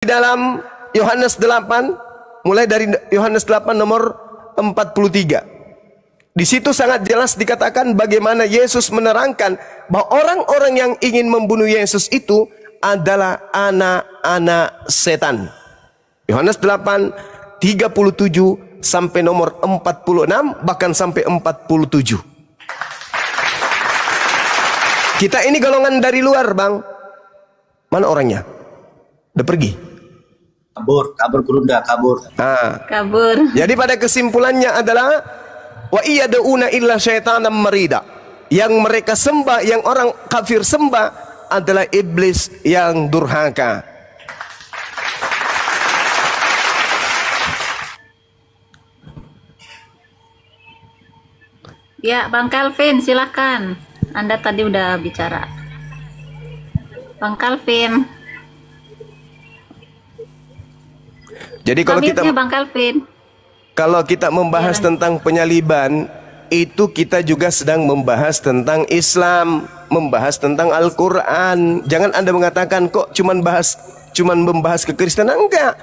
dalam Yohanes 8, mulai dari Yohanes 8 nomor 43. Di situ sangat jelas dikatakan bagaimana Yesus menerangkan bahwa orang-orang yang ingin membunuh Yesus itu adalah anak-anak setan. Yohanes 8, 37 sampai nomor 46, bahkan sampai 47. Kita ini golongan dari luar, Bang. Mana orangnya? Udah pergi? Kabur kurunda, kabur. Kabur. Jadi pada kesimpulannya adalah wa iyaduna illa syaitanan marida. Yang mereka sembah, yang orang kafir sembah adalah iblis yang durhaka. Ya, Bang Calvin, silakan. Anda tadi udah bicara. Bang Calvin. Jadi kalau kita membahas tentang penyaliban, itu kita juga sedang membahas tentang Islam, membahas tentang Al-Quran. Jangan Anda mengatakan kok cuman membahas kekristenan. Enggak,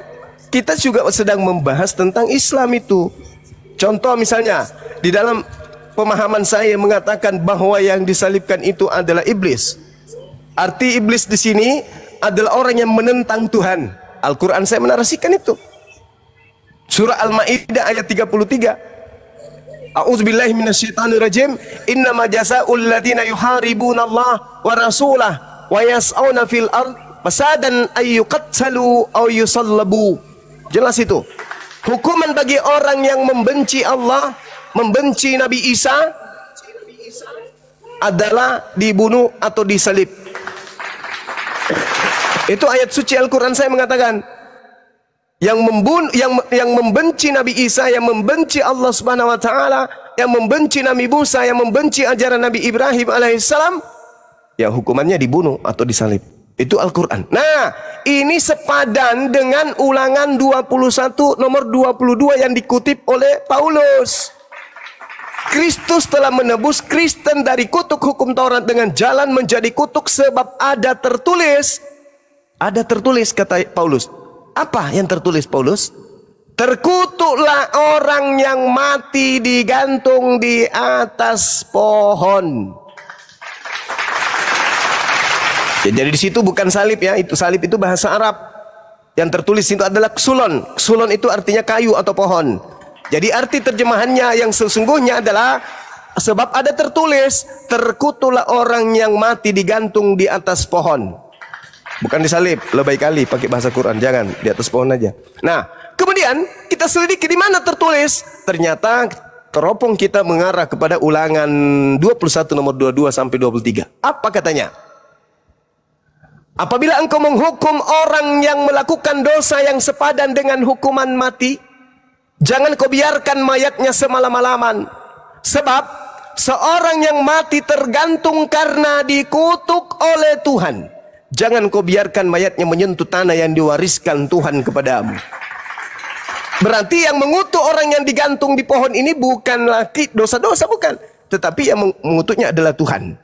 kita juga sedang membahas tentang Islam itu. Contoh misalnya di dalam pemahaman saya mengatakan bahwa yang disalibkan itu adalah iblis. Arti iblis di sini adalah orang yang menentang Tuhan. Al-Quran saya menarasikan itu. Surah Al-Maidah ayat 33. A'udzubillahi minasyaitonirrajim. Innama jazaa'ul ladzina yuharibuna Allah wa rasulah wa yas'auna fil ard fasadan ay yuqtalu aw yusallabu. Jelas itu. Hukuman bagi orang yang membenci Allah, membenci Nabi Isa adalah dibunuh atau disalib. Itu ayat suci Al-Quran saya mengatakan yang membenci Nabi Isa, yang membenci Allah Subhanahu wa taala, yang membenci Nabi Musa, yang membenci ajaran Nabi Ibrahim alaihissalam, yang hukumannya dibunuh atau disalib. Itu Al-Quran. Nah, ini sepadan dengan Ulangan 21 nomor 22 yang dikutip oleh Paulus. Kristus telah menebus Kristen dari kutuk hukum Taurat dengan jalan menjadi kutuk sebab ada tertulis. Ada tertulis, kata Paulus. Apa yang tertulis Paulus? Terkutuklah orang yang mati digantung di atas pohon. Ya, jadi di situ bukan salib ya, itu salib itu bahasa Arab. Yang tertulis itu adalah ksulon. Ksulon itu artinya kayu atau pohon. Jadi arti terjemahannya yang sesungguhnya adalah sebab ada tertulis, terkutuklah orang yang mati digantung di atas pohon. Bukan disalib, lebay kali pakai bahasa Quran, jangan di atas pohon aja. Nah, kemudian kita selidiki di mana tertulis. Ternyata teropong kita mengarah kepada Ulangan 21 nomor 22 sampai 23. Apa katanya? Apabila engkau menghukum orang yang melakukan dosa yang sepadan dengan hukuman mati, jangan kau biarkan mayatnya semalam-malaman. Sebab seorang yang mati tergantung karena dikutuk oleh Tuhan. Jangan kau biarkan mayatnya menyentuh tanah yang diwariskan Tuhan kepadamu. Berarti yang mengutuk orang yang digantung di pohon ini bukanlah dosa-dosa, bukan. Tetapi yang mengutuknya adalah Tuhan.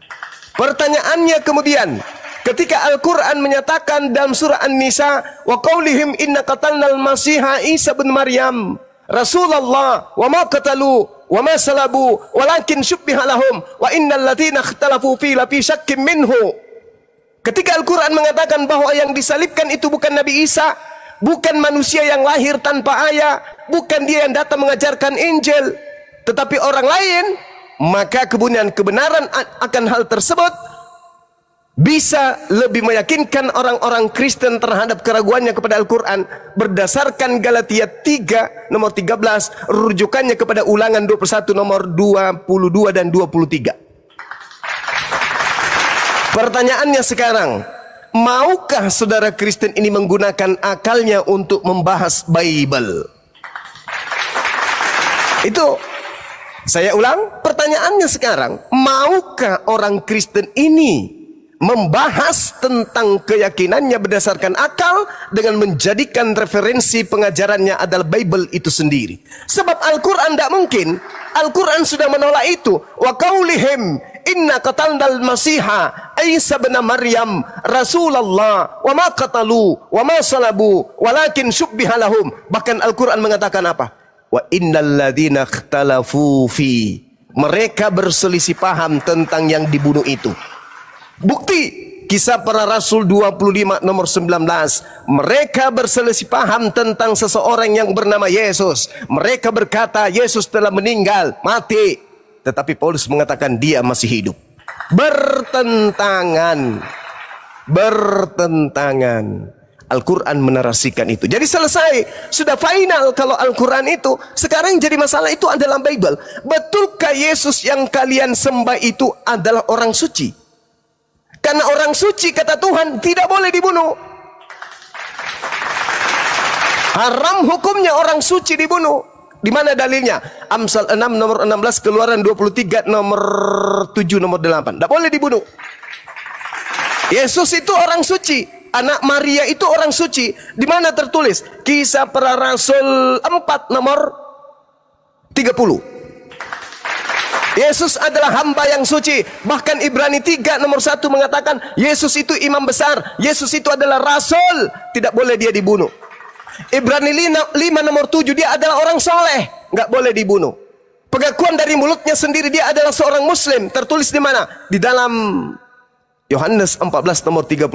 Pertanyaannya kemudian, ketika Al-Quran menyatakan dalam surah An-Nisa, wa qaulihim inna qatalnal masiha Isa bin Maryam Rasulullah wa ma qatalu wa ma salabu walakin syubbiha lahum wa innal ladzina ikhtalafu fi lafi syakkim minhu. Ketika Al-Quran mengatakan bahwa yang disalibkan itu bukan Nabi Isa, bukan manusia yang lahir tanpa ayah, bukan dia yang datang mengajarkan Injil, tetapi orang lain, maka kebenaran akan hal tersebut bisa lebih meyakinkan orang-orang Kristen terhadap keraguannya kepada Al-Quran berdasarkan Galatia 3 nomor 13, rujukannya kepada Ulangan 21 nomor 22 dan 23. Pertanyaannya sekarang, maukah saudara Kristen ini menggunakan akalnya untuk membahas Bible? Itu saya ulang, pertanyaannya sekarang, maukah orang Kristen ini membahas tentang keyakinannya berdasarkan akal dengan menjadikan referensi pengajarannya adalah Bible itu sendiri? Sebab Al-Quran tidak mungkin. Al-Quran sudah menolak itu. Wa qaulihim inna qatalnal masiha Isa bin Maryam Rasulullah wa ma qatalu wa ma salabu walakin syubbiha lahum. Bahkan Al-Quran mengatakan apa? Wa innal ladzina ikhtalafu fi, mereka berselisih paham tentang yang dibunuh itu. Bukti Kisah Para Rasul 25 nomor 19. Mereka berselisih paham tentang seseorang yang bernama Yesus. Mereka berkata Yesus telah meninggal, mati. Tetapi Paulus mengatakan dia masih hidup. Bertentangan. Al-Quran menarasikan itu. Jadi selesai. Sudah final kalau Al-Quran itu. Sekarang jadi masalah itu adalah Bible. Betulkah Yesus yang kalian sembah itu adalah orang suci? Karena orang suci kata Tuhan tidak boleh dibunuh. Haram hukumnya orang suci dibunuh. Di mana dalilnya? Amsal 6 nomor 16, Keluaran 23 nomor 7 nomor 8. Tidak boleh dibunuh. Yesus itu orang suci. Anak Maria itu orang suci. Di mana tertulis? Kisah Para Rasul 4 nomor 30. Yesus adalah hamba yang suci. Bahkan Ibrani 3 nomor 1 mengatakan Yesus itu imam besar. Yesus itu adalah rasul. Tidak boleh dia dibunuh. Ibrani 5 nomor 7 dia adalah orang soleh. Nggak boleh dibunuh. Pengakuan dari mulutnya sendiri dia adalah seorang muslim. Tertulis di mana? Di dalam Yohanes 14 nomor 31.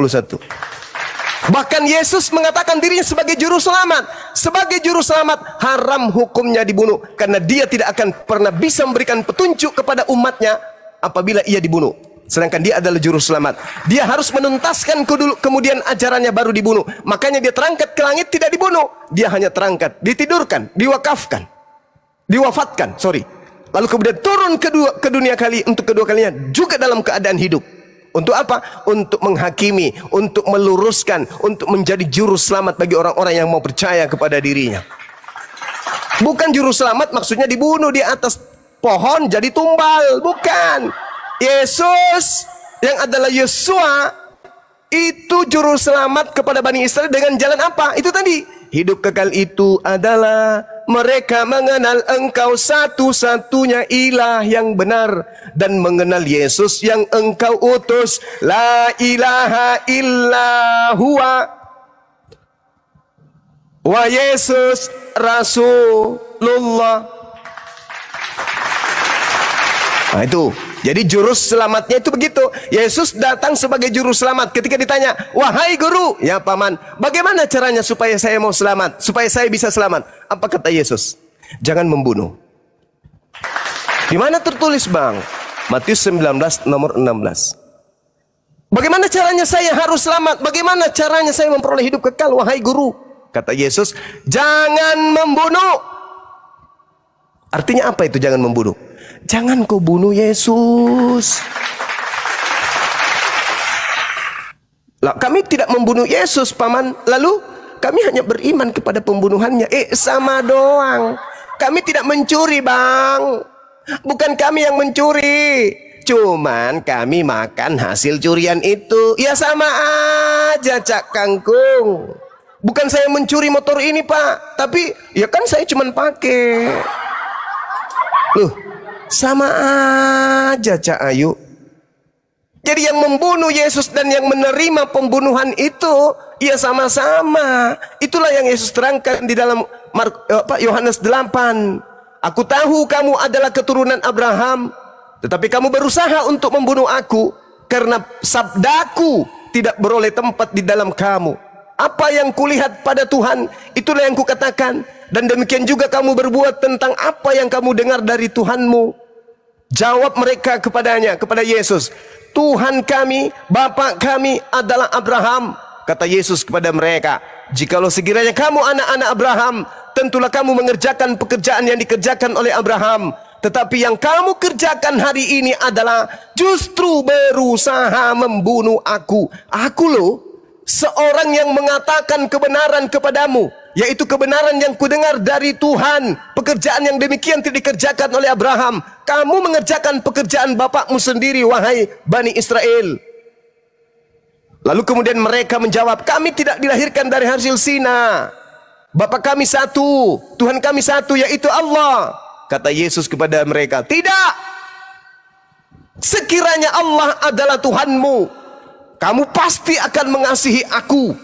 Bahkan Yesus mengatakan dirinya sebagai juru selamat. Sebagai juru selamat haram hukumnya dibunuh. Karena dia tidak akan pernah bisa memberikan petunjuk kepada umatnya apabila ia dibunuh. Sedangkan dia adalah juru selamat. Dia harus menuntaskan kemudian ajarannya baru dibunuh. Makanya dia terangkat ke langit tidak dibunuh. Dia hanya terangkat, ditidurkan, diwakafkan, diwafatkan. Lalu kemudian turun ke dunia untuk kedua kalinya juga dalam keadaan hidup. Untuk apa? Untuk menghakimi, untuk meluruskan, untuk menjadi juru selamat bagi orang-orang yang mau percaya kepada dirinya. Bukan juru selamat maksudnya dibunuh di atas pohon jadi tumbal. Bukan. Yesus yang adalah Yesua itu juru selamat kepada Bani Israel dengan jalan apa? Itu tadi. Hidup kekal itu adalah mereka mengenal Engkau satu-satunya ilah yang benar dan mengenal Yesus yang Engkau utus. La ilaha illa huwa wa Yesus Rasulullah. Nah itu. Jadi juru selamatnya itu begitu. Yesus datang sebagai juru selamat. Ketika ditanya, wahai guru, ya paman, bagaimana caranya supaya saya mau selamat? Supaya saya bisa selamat? Apa kata Yesus? Jangan membunuh. Di mana tertulis bang? Matius 19 nomor 16. Bagaimana caranya saya harus selamat? Bagaimana caranya saya memperoleh hidup kekal? Wahai guru, kata Yesus, jangan membunuh. Artinya apa itu jangan membunuh? Jangan kau bunuh Yesus. Lah, kami tidak membunuh Yesus, paman. Lalu kami hanya beriman kepada pembunuhannya. Sama doang. Kami tidak mencuri, bang. Bukan kami yang mencuri. Cuman kami makan hasil curian itu. Ya sama aja, Cak Kangkung. Bukan saya mencuri motor ini, Pak. Tapi ya kan saya cuman pakai. Loh, sama aja Cak Ayu. Jadi yang membunuh Yesus dan yang menerima pembunuhan itu ya sama-sama. Itulah yang Yesus terangkan di dalam Yohanes 8. Aku tahu kamu adalah keturunan Abraham, tetapi kamu berusaha untuk membunuh aku karena sabdaku tidak beroleh tempat di dalam kamu. Apa yang kulihat pada Tuhan, itulah yang kukatakan. Dan demikian juga kamu berbuat tentang apa yang kamu dengar dari Tuhanmu. Jawab mereka kepadanya, kepada Yesus, Tuhan kami, Bapa kami adalah Abraham. Kata Yesus kepada mereka, jikalau sekiranya kamu anak-anak Abraham, tentulah kamu mengerjakan pekerjaan yang dikerjakan oleh Abraham. Tetapi yang kamu kerjakan hari ini adalah justru berusaha membunuh aku. Aku loh, seorang yang mengatakan kebenaran kepadamu, yaitu kebenaran yang kudengar dari Tuhan. Pekerjaan yang demikian tidak dikerjakan oleh Abraham. Kamu mengerjakan pekerjaan bapakmu sendiri, wahai Bani Israel. Lalu kemudian mereka menjawab, kami tidak dilahirkan dari hasil zina. Bapa kami satu, Tuhan kami satu, yaitu Allah. Kata Yesus kepada mereka, tidak. Sekiranya Allah adalah Tuhanmu, kamu pasti akan mengasihi aku.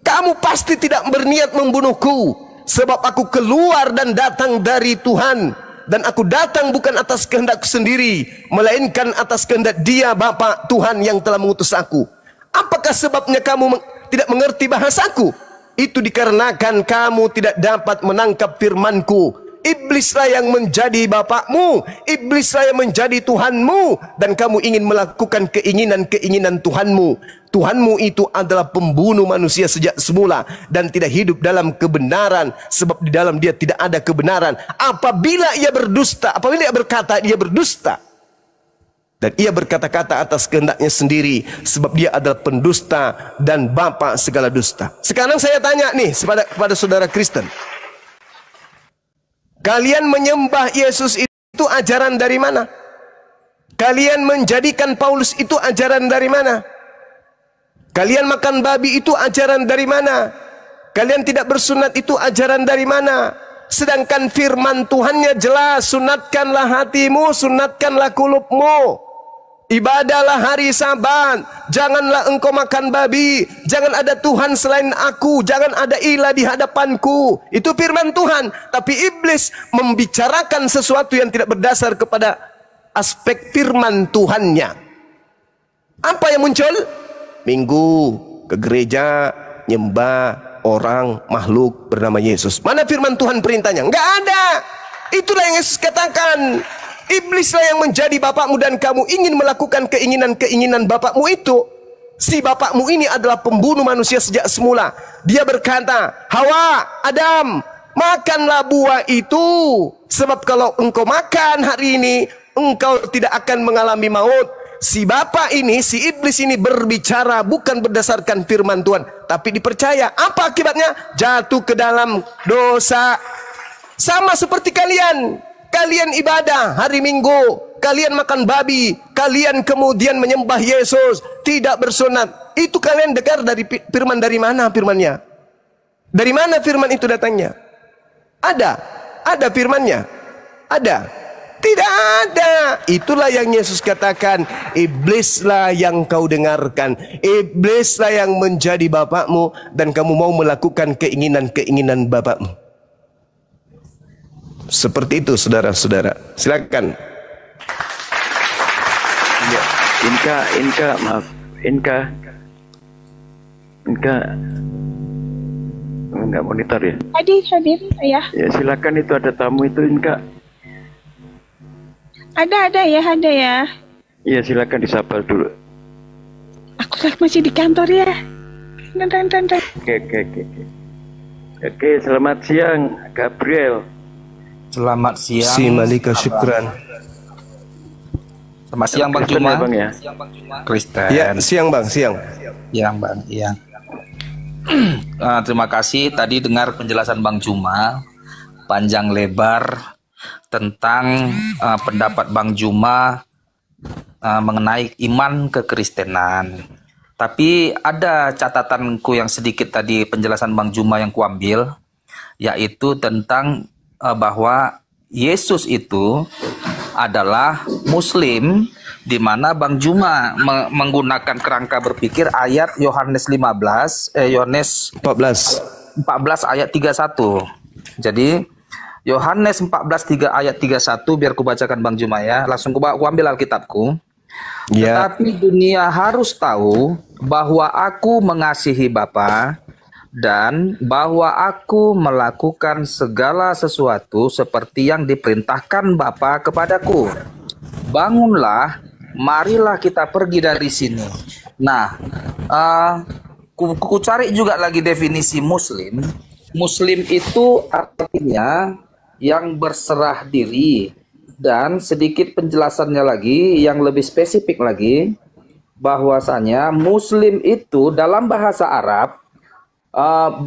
Kamu pasti tidak berniat membunuhku, sebab aku keluar dan datang dari Tuhan, dan aku datang bukan atas kehendakku sendiri, melainkan atas kehendak Dia, Bapa Tuhan yang telah mengutus aku. Apakah sebabnya kamu tidak mengerti bahasaku? Itu dikarenakan kamu tidak dapat menangkap firmanku. Iblislah yang menjadi bapakmu, iblislah yang menjadi Tuhanmu, dan kamu ingin melakukan keinginan-keinginan Tuhanmu. Tuhanmu itu adalah pembunuh manusia sejak semula dan tidak hidup dalam kebenaran, sebab di dalam Dia tidak ada kebenaran. Apabila ia berdusta, apabila ia berkata, dia berdusta. Dan ia berkata-kata atas kehendaknya sendiri, sebab dia adalah pendusta dan bapa segala dusta. Sekarang saya tanya nih kepada saudara Kristen, kalian menyembah Yesus itu ajaran dari mana? Kalian menjadikan Paulus itu ajaran dari mana? Kalian makan babi itu ajaran dari mana? Kalian tidak bersunat itu ajaran dari mana? Sedangkan firman Tuhannya jelas, sunatkanlah hatimu, sunatkanlah kulubmu. Ibadahlah hari Sabat, janganlah engkau makan babi, jangan ada Tuhan selain aku, jangan ada ilah di hadapanku. Itu firman Tuhan. Tapi iblis membicarakan sesuatu yang tidak berdasar kepada aspek firman Tuhannya. Apa yang muncul? Minggu ke gereja nyembah orang makhluk bernama Yesus. Mana firman Tuhan perintahnya? Enggak ada. Itulah yang Yesus katakan. Iblislah yang menjadi bapakmu dan kamu ingin melakukan keinginan-keinginan bapakmu itu. Si bapakmu ini adalah pembunuh manusia sejak semula. Dia berkata, Hawa, Adam, makanlah buah itu. Sebab kalau engkau makan hari ini, engkau tidak akan mengalami maut. Si bapak ini, si iblis ini berbicara bukan berdasarkan firman Tuhan, tapi dipercaya. Apa akibatnya? Jatuh ke dalam dosa. Sama seperti kalian. Kalian ibadah hari Minggu, kalian makan babi, kalian kemudian menyembah Yesus, tidak bersunat. Itu kalian dengar dari firman dari mana firmannya? Dari mana firman itu datangnya? Ada firmannya? Ada? Tidak ada. Itulah yang Yesus katakan, iblislah yang kau dengarkan, iblislah yang menjadi bapakmu, dan kamu mau melakukan keinginan-keinginan bapakmu. Seperti itu saudara-saudara. Silakan. Ya, maaf. Inka enggak monitor ya? Hadir ya. Ya silakan, itu ada tamu itu Inka. Ada ya. Iya silakan disapa dulu. Aku masih di kantor ya. Oke, selamat siang Gabriel. Selamat siang. Si Malika syukran. Selamat siang Bang Kristen Juma. Ya, Bang ya? Kristen. Ya, siang Bang, siang. Siang Bang, iya. Terima kasih tadi dengar penjelasan Bang Juma panjang lebar tentang pendapat Bang Juma mengenai iman kekristenan. Tapi ada catatanku yang sedikit tadi penjelasan Bang Juma yang kuambil, yaitu tentang bahwa Yesus itu adalah Muslim, di mana Bang Juma menggunakan kerangka berpikir ayat Yohanes 14 ayat 31. Jadi Yohanes 14 ayat 31, biar kubacakan Bang Juma ya. Langsung ku ambil Alkitabku. Ya. Tetapi dunia harus tahu bahwa aku mengasihi Bapa, dan bahwa aku melakukan segala sesuatu seperti yang diperintahkan Bapa kepadaku. Bangunlah, marilah kita pergi dari sini. Nah, ku cari juga lagi definisi Muslim. Muslim itu artinya yang berserah diri. Dan sedikit penjelasannya lagi, yang lebih spesifik lagi, bahwasanya Muslim itu dalam bahasa Arab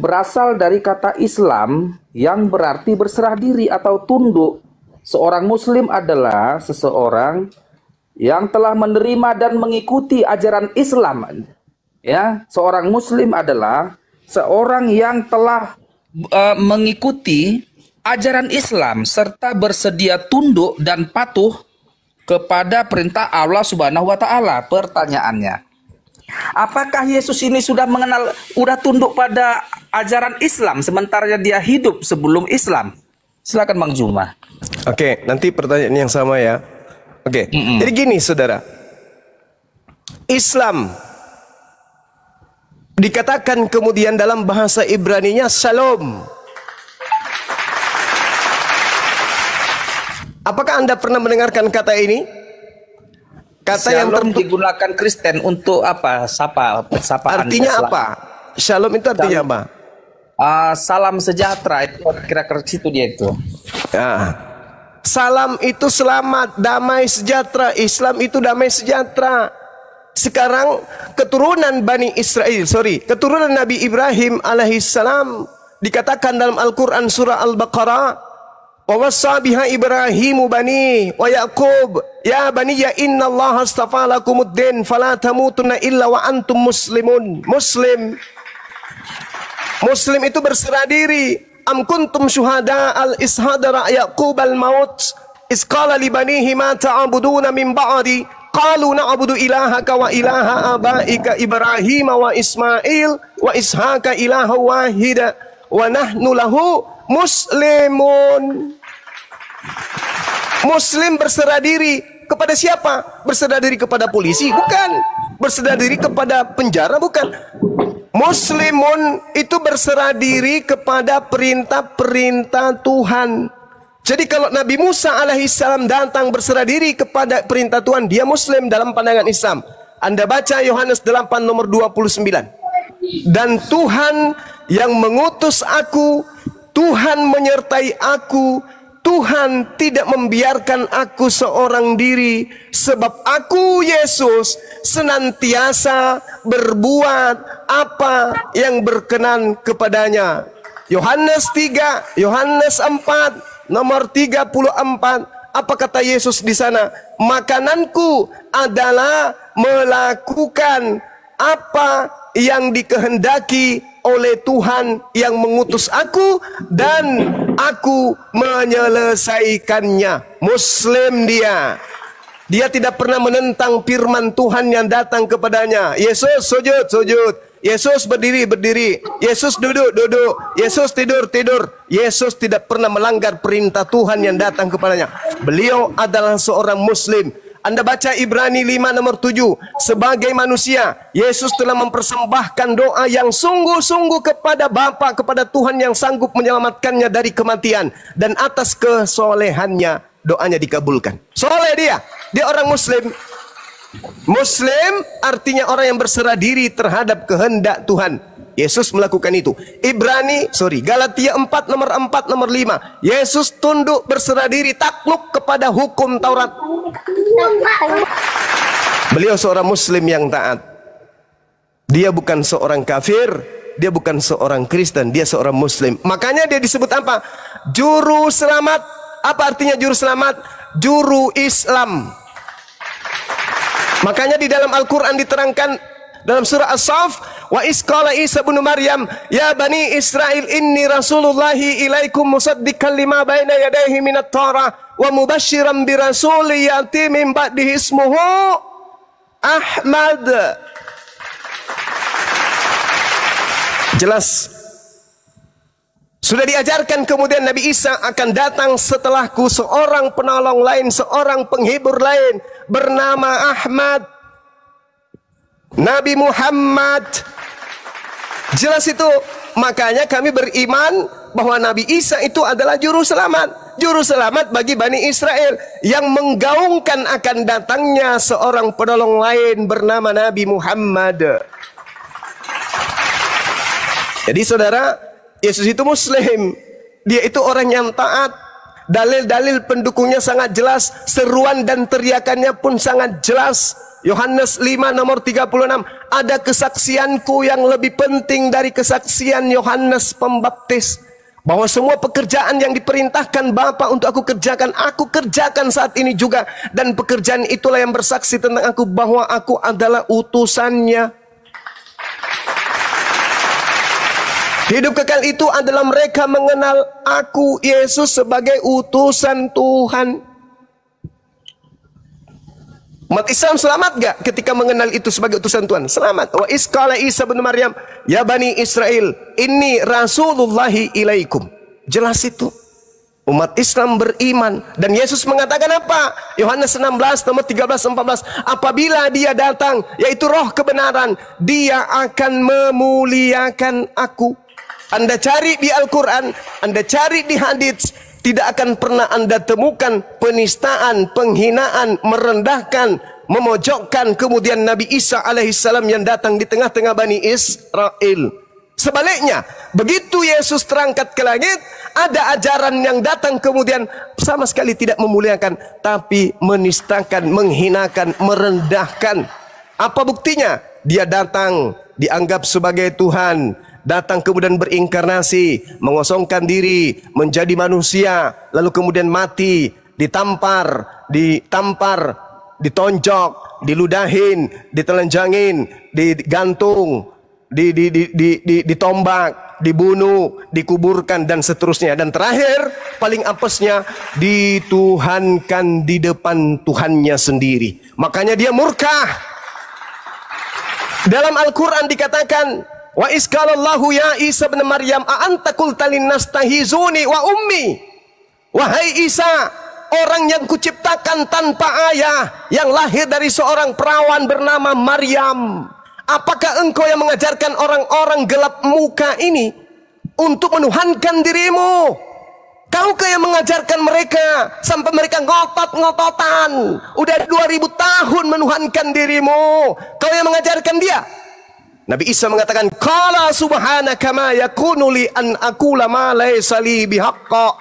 berasal dari kata Islam yang berarti berserah diri atau tunduk. Seorang Muslim adalah seseorang yang telah menerima dan mengikuti ajaran Islam. Ya, seorang Muslim adalah seorang yang telah mengikuti ajaran Islam serta bersedia tunduk dan patuh kepada perintah Allah Subhanahu wa taala. Pertanyaannya, apakah Yesus ini sudah tunduk pada ajaran Islam sementara dia hidup sebelum Islam? Silakan Bang Juma. Oke, nanti pertanyaan yang sama ya. Oke. Jadi gini, Saudara. Islam dikatakan kemudian dalam bahasa Ibrani-nya Shalom. Apakah Anda pernah mendengarkan kata ini? Kata yang digunakan Kristen untuk apa? Sapaan. Artinya apa? Shalom itu artinya apa? Salam sejahtera, itu kira-kira situ dia itu. Ya. Salam itu selamat, damai sejahtera. Islam itu damai sejahtera. Sekarang keturunan keturunan Nabi Ibrahim alaihissalam dikatakan dalam Al-Quran surah Al-Baqarah, wa wassa biha Ibrahimu bani wa Yaqub ya bani ya innallaha astafa lakumuddin fala tamutunna illa wa antum muslimun. Muslim itu berserah diri. Am kuntum syuhada al ishadara Yaqub al maut is qala li banihi ma ta'buduna min ba'di qalu na'budu ilahaka wa ilaha abaika Ibrahim wa Ismail wa Ishaqa ilaha wahida wa nahnu lahu muslimun. Muslim berserah diri kepada siapa? Berserah diri kepada polisi? Bukan. Berserah diri kepada penjara? Bukan. Muslimun itu berserah diri kepada perintah-perintah Tuhan. Jadi kalau Nabi Musa alaihissalam datang berserah diri kepada perintah Tuhan, dia Muslim dalam pandangan Islam. Anda baca Yohanes 8 nomor 29. Dan Tuhan yang mengutus aku, Tuhan menyertai aku, Tuhan tidak membiarkan aku seorang diri, sebab aku Yesus senantiasa berbuat apa yang berkenan kepadanya. Yohanes 3, Yohanes 4 nomor 34. Apa kata Yesus di sana? Makananku adalah melakukan apa yang dikehendaki oleh Tuhan yang mengutus aku, dan aku menyelesaikannya. Muslim dia. Dia tidak pernah menentang firman Tuhan yang datang kepadanya. Yesus sujud, sujud. Yesus berdiri, berdiri. Yesus duduk, duduk. Yesus tidur, tidur. Yesus tidak pernah melanggar perintah Tuhan yang datang kepadanya. Beliau adalah seorang Muslim. Anda baca Ibrani 5 nomor 7. Sebagai manusia, Yesus telah mempersembahkan doa yang sungguh-sungguh kepada Bapa, kepada Tuhan yang sanggup menyelamatkannya dari kematian. Dan atas kesolehannya, doanya dikabulkan. Soleh dia. Dia orang Muslim. Muslim artinya orang yang berserah diri terhadap kehendak Tuhan. Yesus melakukan itu. Galatia 4 nomor 5. Yesus tunduk, berserah diri, takluk kepada hukum Taurat. Beliau seorang Muslim yang taat. Dia bukan seorang kafir, dia bukan seorang Kristen, dia seorang Muslim. Makanya dia disebut apa? Juru selamat. Apa artinya juru selamat? Juru Islam. Makanya di dalam Al-Quran diterangkan dalam surah As-Saff, wa isqala Isa bin Maryam ya bani Israel inni rasulullahi ilaikum musaddiqan lima baina yadayhi minat Taurah wa mubasysyiran bi rasuli yati min ba'dihi ismuhu Ahmad. Jelas. Sudah diajarkan kemudian Nabi Isa akan datang setelahku seorang penolong lain, seorang penghibur lain bernama Ahmad. Nabi Muhammad. Jelas itu. Makanya kami beriman bahwa Nabi Isa itu adalah juru selamat. Juru selamat bagi Bani Israel yang menggaungkan akan datangnya seorang penolong lain bernama Nabi Muhammad. Jadi saudara, Yesus itu Muslim. Dia itu orang yang taat. Dalil-dalil pendukungnya sangat jelas. Seruan dan teriakannya pun sangat jelas. Yohanes 5 nomor 36. Ada kesaksianku yang lebih penting dari kesaksian Yohanes Pembaptis. Bahwa semua pekerjaan yang diperintahkan Bapa untuk aku kerjakan saat ini juga. Dan pekerjaan itulah yang bersaksi tentang aku bahwa aku adalah utusannya. Hidup kekal itu adalah mereka mengenal aku, Yesus, sebagai utusan Tuhan. Umat Islam selamat gak ketika mengenal itu sebagai utusan Tuhan? Selamat. Wa isqala Isa bin Maryam, ya Bani Israel, inni rasulullahi ilaikum. Jelas itu. Umat Islam beriman. Dan Yesus mengatakan apa? Yohanes 16, nomor 13, 14. Apabila dia datang, yaitu roh kebenaran, dia akan memuliakan aku. Anda cari di Al-Quran, Anda cari di hadits, tidak akan pernah Anda temukan penistaan, penghinaan, merendahkan, memojokkan kemudian Nabi Isa alaihissalam yang datang di tengah-tengah Bani Israel. Sebaliknya, begitu Yesus terangkat ke langit, ada ajaran yang datang kemudian sama sekali tidak memuliakan, tapi menistakan, menghinakan, merendahkan. Apa buktinya? Dia datang dianggap sebagai Tuhan, datang kemudian berinkarnasi, mengosongkan diri, menjadi manusia, lalu kemudian mati, ditampar, ditonjok, diludahin, ditelanjangin, digantung, ditombak, dibunuh, dikuburkan, dan seterusnya. Dan terakhir, paling apesnya, dituhankan di depan Tuhannya sendiri. Makanya dia murka. Dalam Al-Quran dikatakan, wa isqalallahu ya Isa bin Maryam a anta qulta linnas tahizuni wa ummi. Wahai Isa, orang yang kuciptakan tanpa ayah, yang lahir dari seorang perawan bernama Maryam, apakah engkau yang mengajarkan orang-orang gelap muka ini untuk menuhankan dirimu? Kaukah yang mengajarkan mereka sampai mereka ngotot-ngototan, udah 2000 tahun menuhankan dirimu? Kau yang mengajarkan dia? Nabi Isa mengatakan, qala subhanaka ma yakunu li an aqula ma laysa li bihaqqa.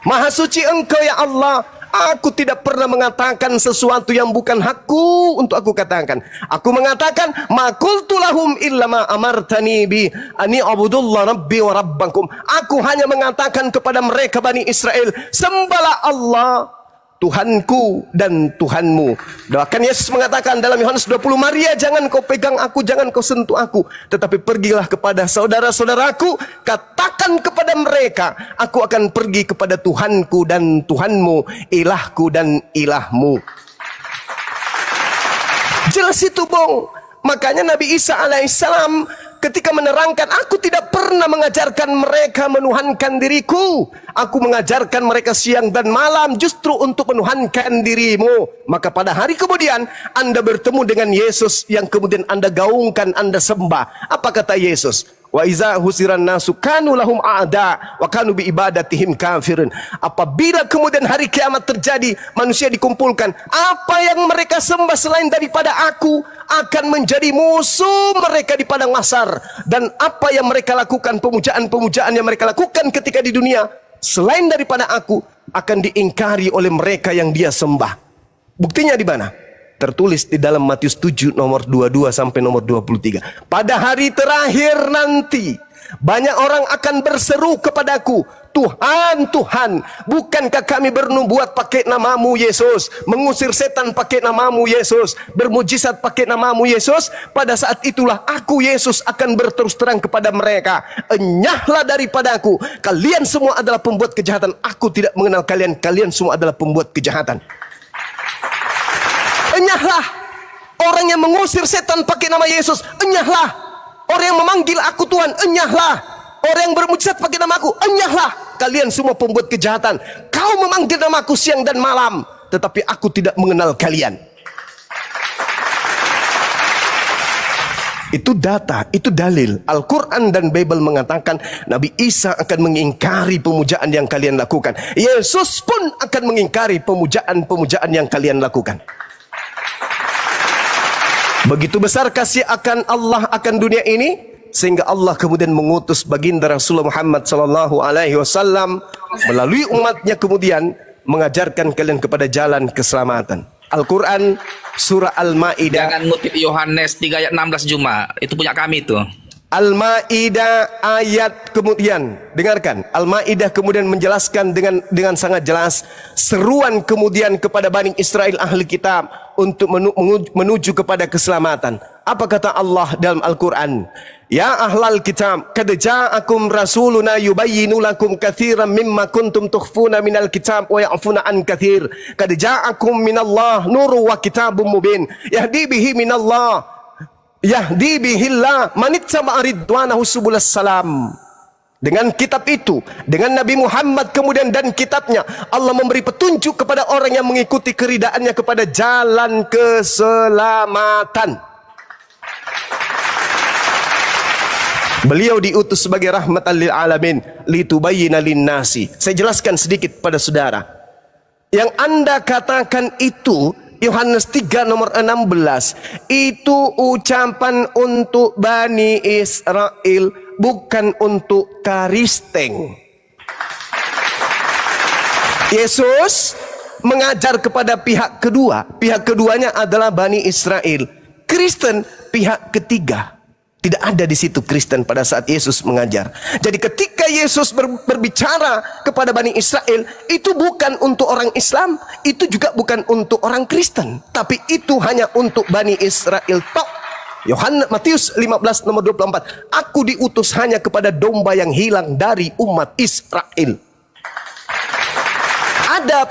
Maha suci engkau ya Allah, aku tidak pernah mengatakan sesuatu yang bukan hakku untuk aku katakan. Aku mengatakan, ma qultu lahum illa ma amartani bi ani abudullah rabbi wa rabbakum. Aku hanya mengatakan kepada mereka Bani Israel, sembahlah Allah, Tuhanku dan Tuhanmu. Bahkan Yesus mengatakan dalam Yohanes 20, Maria, jangan kau pegang aku, jangan kau sentuh aku, tetapi pergilah kepada saudara-saudaraku, katakan kepada mereka, aku akan pergi kepada Tuhanku dan Tuhanmu, ilahku dan ilahmu. Jelas itu, Bung. Makanya Nabi Isa alaihissalam ketika menerangkan, aku tidak pernah mengajarkan mereka menuhankan diriku, aku mengajarkan mereka siang dan malam justru untuk menuhankan dirimu. Maka pada hari kemudian Anda bertemu dengan Yesus yang kemudian Anda gaungkan, Anda sembah. Apa kata Yesus? Wa iza husiran nasu kanu lahum a'da wa kanu bi ibadatihim kafirin. Apabila kemudian hari kiamat terjadi, manusia dikumpulkan, apa yang mereka sembah selain daripada aku akan menjadi musuh mereka di padang mahsyar. Dan apa yang mereka lakukan, pemujaan-pemujaan yang mereka lakukan ketika di dunia selain daripada aku, akan diingkari oleh mereka yang dia sembah. Buktinya di mana? Tertulis di dalam Matius 7 nomor 22 sampai nomor 23. Pada hari terakhir nanti, banyak orang akan berseru kepadaku, Tuhan, Tuhan, bukankah kami bernubuat pakai namamu Yesus, mengusir setan pakai namamu Yesus, bermujizat pakai namamu Yesus? Pada saat itulah aku Yesus akan berterus terang kepada mereka, enyahlah daripadaku, kalian semua adalah pembuat kejahatan, aku tidak mengenal kalian, kalian semua adalah pembuat kejahatan. Enyahlah. Orang yang mengusir setan pakai nama Yesus, enyahlah. Orang yang memanggil aku Tuhan, enyahlah. Orang yang bermujizat pakai nama aku, enyahlah. Kalian semua pembuat kejahatan. Kau memanggil namaku siang dan malam, tetapi aku tidak mengenal kalian. Itu data, itu dalil. Al-Quran dan Bible mengatakan Nabi Isa akan mengingkari pemujaan yang kalian lakukan. Yesus pun akan mengingkari pemujaan-pemujaan yang kalian lakukan. Begitu besar kasih akan Allah akan dunia ini, sehingga Allah kemudian mengutus baginda Rasulullah Muhammad SAW melalui umatnya kemudian mengajarkan kalian kepada jalan keselamatan. Al-Quran surah Al-Ma'idah. Jangan ngutip Yohanes 3 ayat 16 Juma, itu punya kami itu. Al-Ma'idah ayat kemudian, dengarkan, Al-Ma'idah kemudian menjelaskan dengan sangat jelas seruan kemudian kepada Bani Israel ahli kitab untuk menuju kepada keselamatan. Apa kata Allah dalam Al-Quran? Ya ahlal kitab, qad ja'akum rasuluna yubayyinu lakum katsiran mimma kuntum tukhfuna minal kitab wa ya'funa an katsir. Qad ja'akum minallah nurun wa kitabun mubin. Yahdi bihi minallah. Yahdi bihillah man ittaba'a ridwanahu subulas salam. Dengan kitab itu, dengan Nabi Muhammad kemudian dan kitabnya, Allah memberi petunjuk kepada orang yang mengikuti keridaannya kepada jalan keselamatan. Beliau diutus sebagai rahmatan lil alamin, litubayyina linnasi. Saya jelaskan sedikit pada saudara. Yang Anda katakan itu Yohanes 3 nomor 16, itu ucapan untuk Bani Israel, bukan untuk Kristen. Yesus mengajar kepada pihak kedua. Pihak keduanya adalah Bani Israel. Kristen pihak ketiga. Tidak ada di situ Kristen pada saat Yesus mengajar. Jadi ketika Yesus berbicara kepada Bani Israel, itu bukan untuk orang Islam, itu juga bukan untuk orang Kristen, tapi itu hanya untuk Bani Israel tok. Yohanes Matius 15 nomor 24. Aku diutus hanya kepada domba yang hilang dari umat Israel. Ada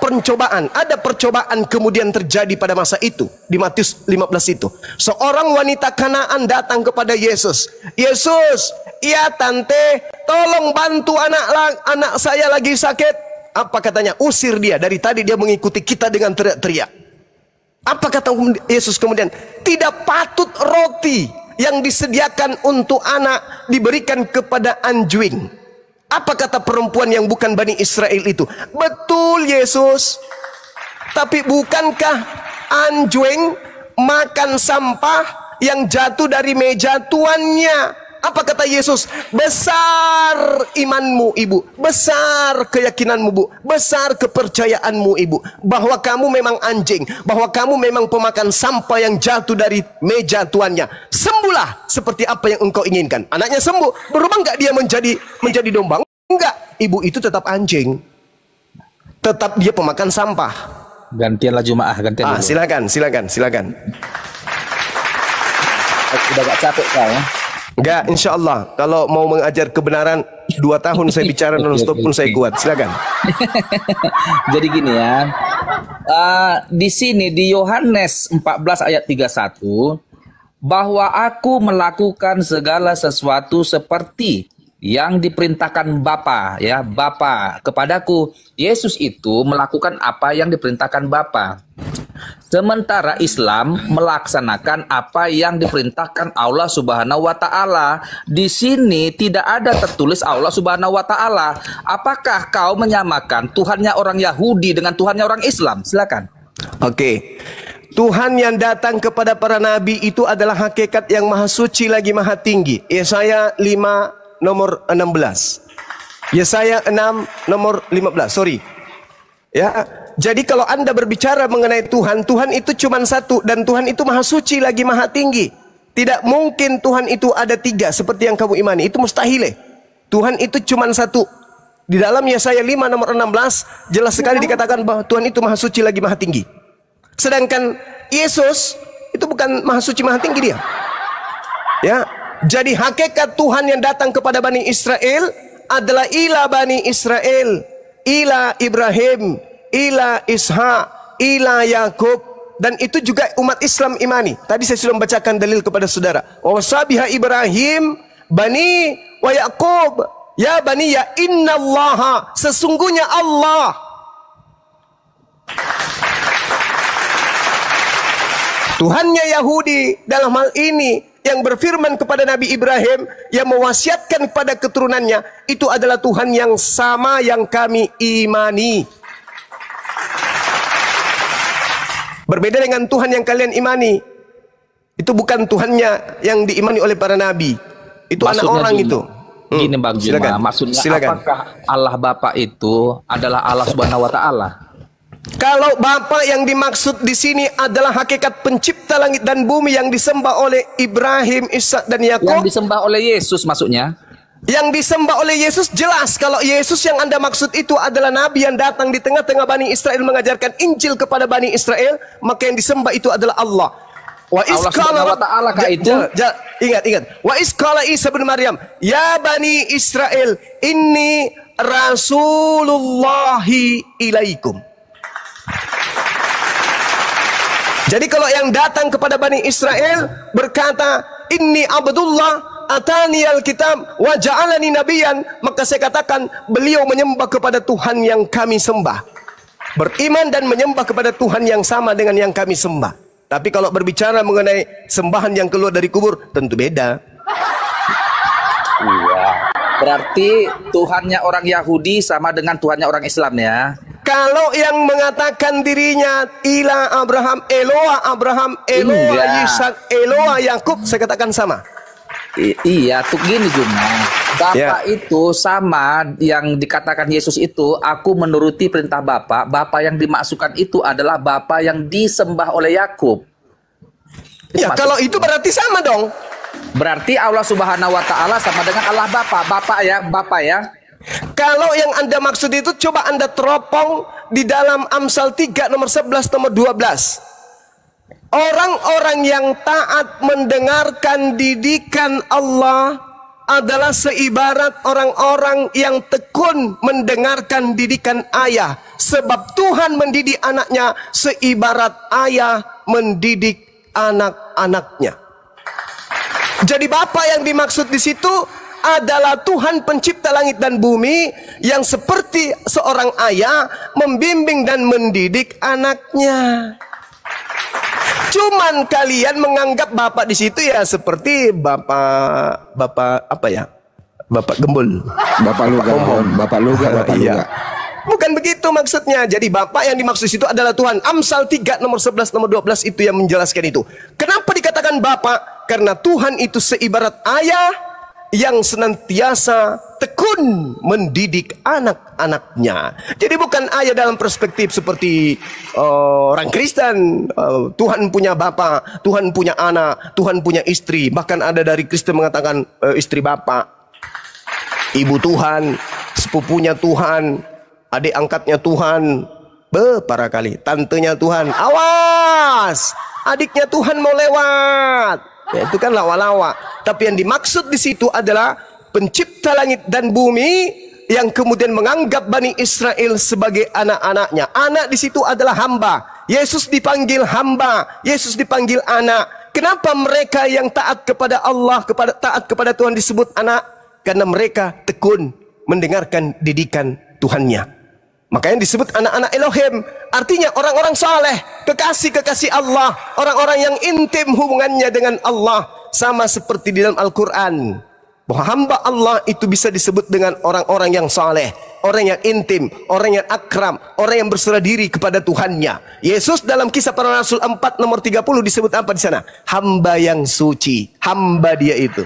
percobaan kemudian terjadi pada masa itu. Di Matius 15 itu, seorang wanita Kanaan datang kepada Yesus. Yesus, ya tante, tolong bantu anak saya lagi sakit. Apa katanya? Usir dia. Dari tadi dia mengikuti kita dengan teriak-teriak. Apa kata Yesus kemudian? Tidak patut roti yang disediakan untuk anak diberikan kepada anjing. Apa kata perempuan yang bukan Bani Israel itu? Betul Yesus. Tapi bukankah anjing makan sampah yang jatuh dari meja tuannya? Apa kata Yesus? Besar imanmu ibu, besar keyakinanmu bu, besar kepercayaanmu ibu, bahwa kamu memang anjing, bahwa kamu memang pemakan sampah yang jatuh dari meja tuannya. Sembuhlah seperti apa yang engkau inginkan. Anaknya sembuh. Berubah enggak dia menjadi domba? Enggak. Ibu itu tetap anjing, tetap dia pemakan sampah. Gantianlah Jumaah, gantian. Silakan. Udah gak capek kau ya? Enggak, insya Allah. Kalau mau mengajar kebenaran 2 tahun saya bicara non-stop pun saya kuat. Silakan. Jadi gini ya, di sini di Yohanes 14 ayat 31, bahwa aku melakukan segala sesuatu seperti yang diperintahkan Bapa, ya Bapa kepadaku. Yesus itu melakukan apa yang diperintahkan Bapa. Sementara Islam melaksanakan apa yang diperintahkan Allah Subhanahu wa taala. Di sini tidak ada tertulis Allah Subhanahu wa taala. Apakah kau menyamakan Tuhannya orang Yahudi dengan Tuhannya orang Islam? Silakan. Oke. Tuhan yang datang kepada para nabi itu adalah hakikat yang maha suci lagi maha tinggi. Yesaya 5 nomor 16. Yesaya 6 nomor 15. Sorry. Ya, jadi kalau Anda berbicara mengenai Tuhan, Tuhan itu cuma satu dan Tuhan itu maha suci lagi maha tinggi. Tidak mungkin Tuhan itu ada 3 seperti yang kamu imani. Itu mustahil. Tuhan itu cuma satu. Di dalam Yesaya 5 nomor 16 jelas sekali dikatakan bahwa Tuhan itu maha suci lagi maha tinggi. Sedangkan Yesus itu bukan maha suci maha tinggi dia. Ya, jadi hakikat Tuhan yang datang kepada Bani Israel adalah ilah Bani Israel, ilah Ibrahim, ilah Ishak, ilah Yakub, dan itu juga umat Islam imani. Tadi saya sudah membacakan dalil kepada saudara. Wa wasabiha Ibrahim bani wa Yakub, ya bani ya innallaha, sesungguhnya Allah. Tuhannya Yahudi dalam hal ini yang berfirman kepada Nabi Ibrahim, yang mewasiatkan kepada keturunannya, itu adalah Tuhan yang sama yang kami imani. Berbeda dengan Tuhan yang kalian imani. Itu bukan Tuhannya yang diimani oleh para nabi. Itu maksudnya anak orang itu. Gini Bang Juma, maksudnya apakah Allah Bapa itu adalah Allah Subhanahu wa taala? Kalau Bapa yang dimaksud di sini adalah hakikat pencipta langit dan bumi yang disembah oleh Ibrahim, Ishak dan Yakub. Yang disembah oleh Yesus maksudnya? Yang disembah oleh Yesus jelas. Kalau Yesus yang Anda maksud itu adalah Nabi yang datang di tengah-tengah Bani Israel mengajarkan Injil kepada Bani Israel, maka yang disembah itu adalah Allah. Wa Allah Subhanahu wa taala kah itu? Ingat. Wa isqala Isa bin Maryam, ya bani Israel, inni rasulullahi ilaikum. Jadi kalau yang datang kepada Bani Israel berkata, inni abdullah atani alkitab wa ja'alani nabiyan, maka saya katakan beliau menyembah kepada Tuhan yang kami sembah, beriman dan menyembah kepada Tuhan yang sama dengan yang kami sembah. Tapi kalau berbicara mengenai sembahan yang keluar dari kubur, tentu beda. Iya. Berarti Tuhannya orang Yahudi sama dengan Tuhannya orang Islam ya. Kalau yang mengatakan dirinya ilah Abraham, Eloa Abraham, Eloa Yisak, Eloa Yakub, saya katakan sama. Iya, tuh gini Juma. Bapak itu sama yang dikatakan Yesus itu, aku menuruti perintah Bapak. Bapak yang dimaksudkan itu adalah Bapak yang disembah oleh Yakub. Ya, kalau itu berarti sama dong. Berarti Allah Subhanahu wa taala sama dengan Allah Bapa. Bapak ya. Kalau yang Anda maksud itu, coba Anda teropong di dalam Amsal 3 nomor 11 nomor 12. Orang-orang yang taat mendengarkan didikan Allah adalah seibarat orang-orang yang tekun mendengarkan didikan ayah. Sebab Tuhan mendidik anaknya seibarat ayah mendidik anak-anaknya. Jadi Bapa yang dimaksud di situ adalah Tuhan pencipta langit dan bumi yang seperti seorang ayah membimbing dan mendidik anaknya. Cuman kalian menganggap Bapak di situ ya seperti Bapak apa ya? Bapak Gembul. Bapak Luga. Iya. Bukan begitu maksudnya. Jadi Bapak yang dimaksud itu adalah Tuhan. Amsal 3 nomor 11 nomor 12 itu yang menjelaskan itu. Kenapa dikatakan Bapak? Karena Tuhan itu seibarat ayah yang senantiasa tekun mendidik anak-anaknya. Jadi bukan ayah dalam perspektif seperti orang Kristen. Tuhan punya bapa, Tuhan punya anak, Tuhan punya istri. Bahkan ada dari Kristen mengatakan istri bapak, ibu Tuhan, sepupunya Tuhan, adik angkatnya Tuhan. Para kali, tantenya Tuhan. Awas, adiknya Tuhan mau lewat. Ya, itu kan lawa-lawa. Tapi yang dimaksud di situ adalah pencipta langit dan bumi yang kemudian menganggap Bani Israel sebagai anak-anaknya. Anak di situ adalah hamba. Yesus dipanggil hamba, Yesus dipanggil anak. Kenapa mereka yang taat kepada Allah, taat kepada Tuhan disebut anak? Karena mereka tekun mendengarkan didikan Tuhannya. Makanya disebut anak-anak Elohim. Artinya orang-orang saleh, kekasih-kekasih Allah, orang-orang yang intim hubungannya dengan Allah. Sama seperti di dalam Al-Quran, bahwa hamba Allah itu bisa disebut dengan orang-orang yang saleh, orang yang intim, orang yang akram, orang yang berserah diri kepada Tuhannya. Yesus dalam Kisah Para Rasul 4 nomor 30 disebut apa di sana? Hamba yang suci, hamba dia itu.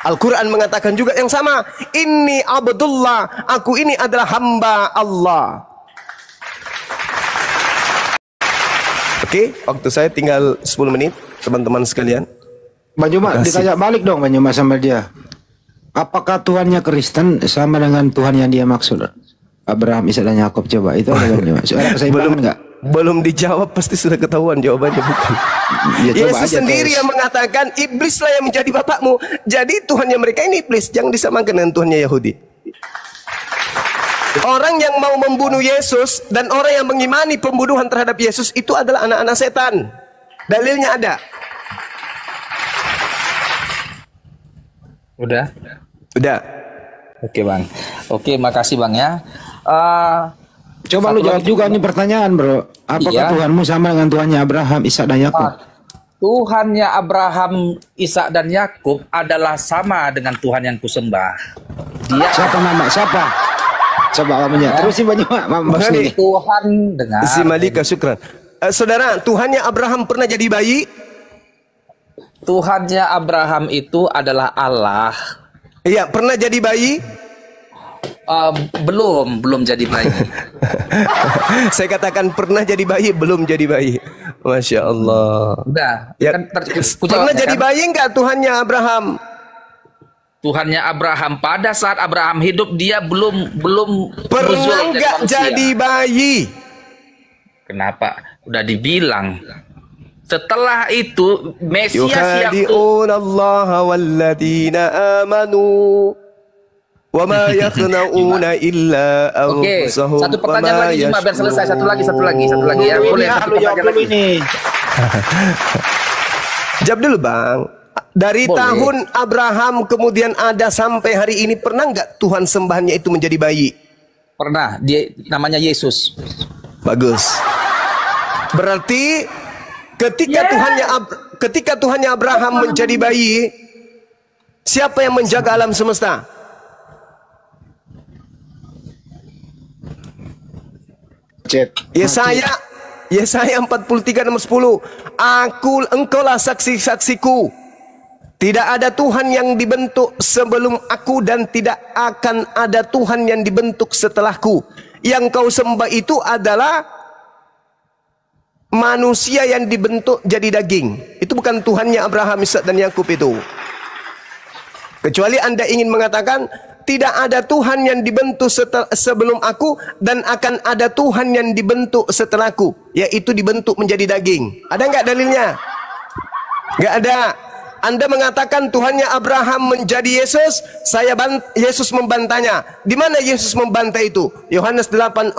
Al-Quran mengatakan juga yang sama. Inni abdullah, aku ini adalah hamba Allah. Oke, waktu saya tinggal 10 menit, teman-teman sekalian. Bang Juma, ditanya balik dong Bang Juma sama dia. Apakah Tuhannya Kristen sama dengan Tuhan yang dia maksud? Abraham, Ishak dan Yakub, coba. Itu ada Bang Juma. Ada keseimbangan enggak? Belum dijawab, pasti sudah ketahuan jawabannya, bukan? Ya, Yesus sendiri yang mengatakan iblislah yang menjadi bapakmu. Jadi Tuhannya mereka ini iblis, jangan disamakan dengan Tuhannya Yahudi. Orang yang mau membunuh Yesus dan orang yang mengimani pembunuhan terhadap Yesus itu adalah anak-anak setan. Dalilnya ada. Udah. Oke Bang. Oke, makasih Bang ya. Coba lu jawab juga nih pertanyaan bro. Apakah Tuhanmu sama dengan Tuhannya Abraham, Ishak dan Yakub? Tuhannya Abraham, Ishak dan Yakub adalah sama dengan Tuhan yang kusembah. Dia siapa nama? Siapa? Coba namanya. Terus sih banyak Tuhan dengan Si Malika syukran. Saudara, Tuhannya Abraham pernah jadi bayi? Tuhannya Abraham itu adalah Allah. Iya, pernah jadi bayi? Belum jadi bayi. Saya katakan pernah jadi bayi, belum jadi bayi. Masya Allah. Udah. Ya, Kan pernah jadi bayi enggak Tuhannya Abraham? Tuhannya Abraham pada saat Abraham hidup dia belum Pernah enggak jadi bayi? Kenapa? Udah dibilang. Setelah itu Mesias yang yukhadi'una Allah walladzina amanu wa ma yakhna'una illa anfusahum. Satu pertanyaan lagi cuma biar selesai. Satu lagi ya. Boleh satu pertanyaan lagi. Jawab dulu Bang. Dari tahun Abraham kemudian ada sampai hari ini, pernah nggak Tuhan sembahannya itu menjadi bayi? Pernah. Dia namanya Yesus. Bagus. Berarti ketika Tuhannya Abraham menjadi bayi, siapa yang menjaga alam semesta? Yesaya 43 nomor 10. Engkaulah saksi-saksiku. Tidak ada Tuhan yang dibentuk sebelum aku dan tidak akan ada Tuhan yang dibentuk setelahku. Yang kau sembah itu adalah manusia yang dibentuk jadi daging. Itu bukan Tuhannya Abraham, Ishak dan Yakub itu. Kecuali Anda ingin mengatakan tidak ada Tuhan yang dibentuk sebelum aku dan akan ada Tuhan yang dibentuk setelahku, yaitu dibentuk menjadi daging. Ada nggak dalilnya? Nggak ada. Anda mengatakan Tuhannya Abraham menjadi Yesus, Yesus membantahnya. Di mana Yesus membantah itu? Yohanes 8:42.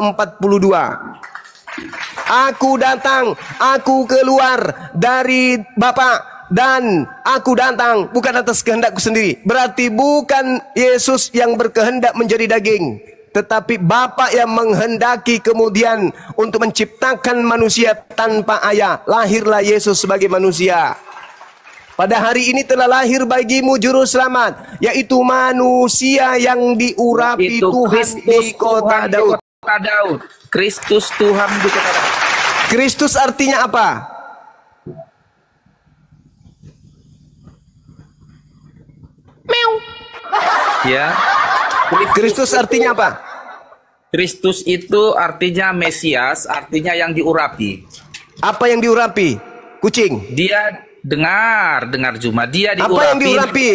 Aku datang, aku keluar dari Bapa dan aku datang bukan atas kehendakku sendiri. Berarti bukan Yesus yang berkehendak menjadi daging, tetapi Bapa yang menghendaki kemudian untuk menciptakan manusia tanpa ayah. Lahirlah Yesus sebagai manusia. Pada hari ini telah lahir bagimu juru selamat, yaitu manusia yang diurapi Tuhan di kota Daud. Kristus Tuhan di kota Daud. Kristus artinya apa? Ya. Kristus artinya apa? Kristus itu artinya Mesias, artinya yang diurapi. Apa yang diurapi? Kucing. Dia dengar Juma. Dia diurapi. Apa yang diurapi?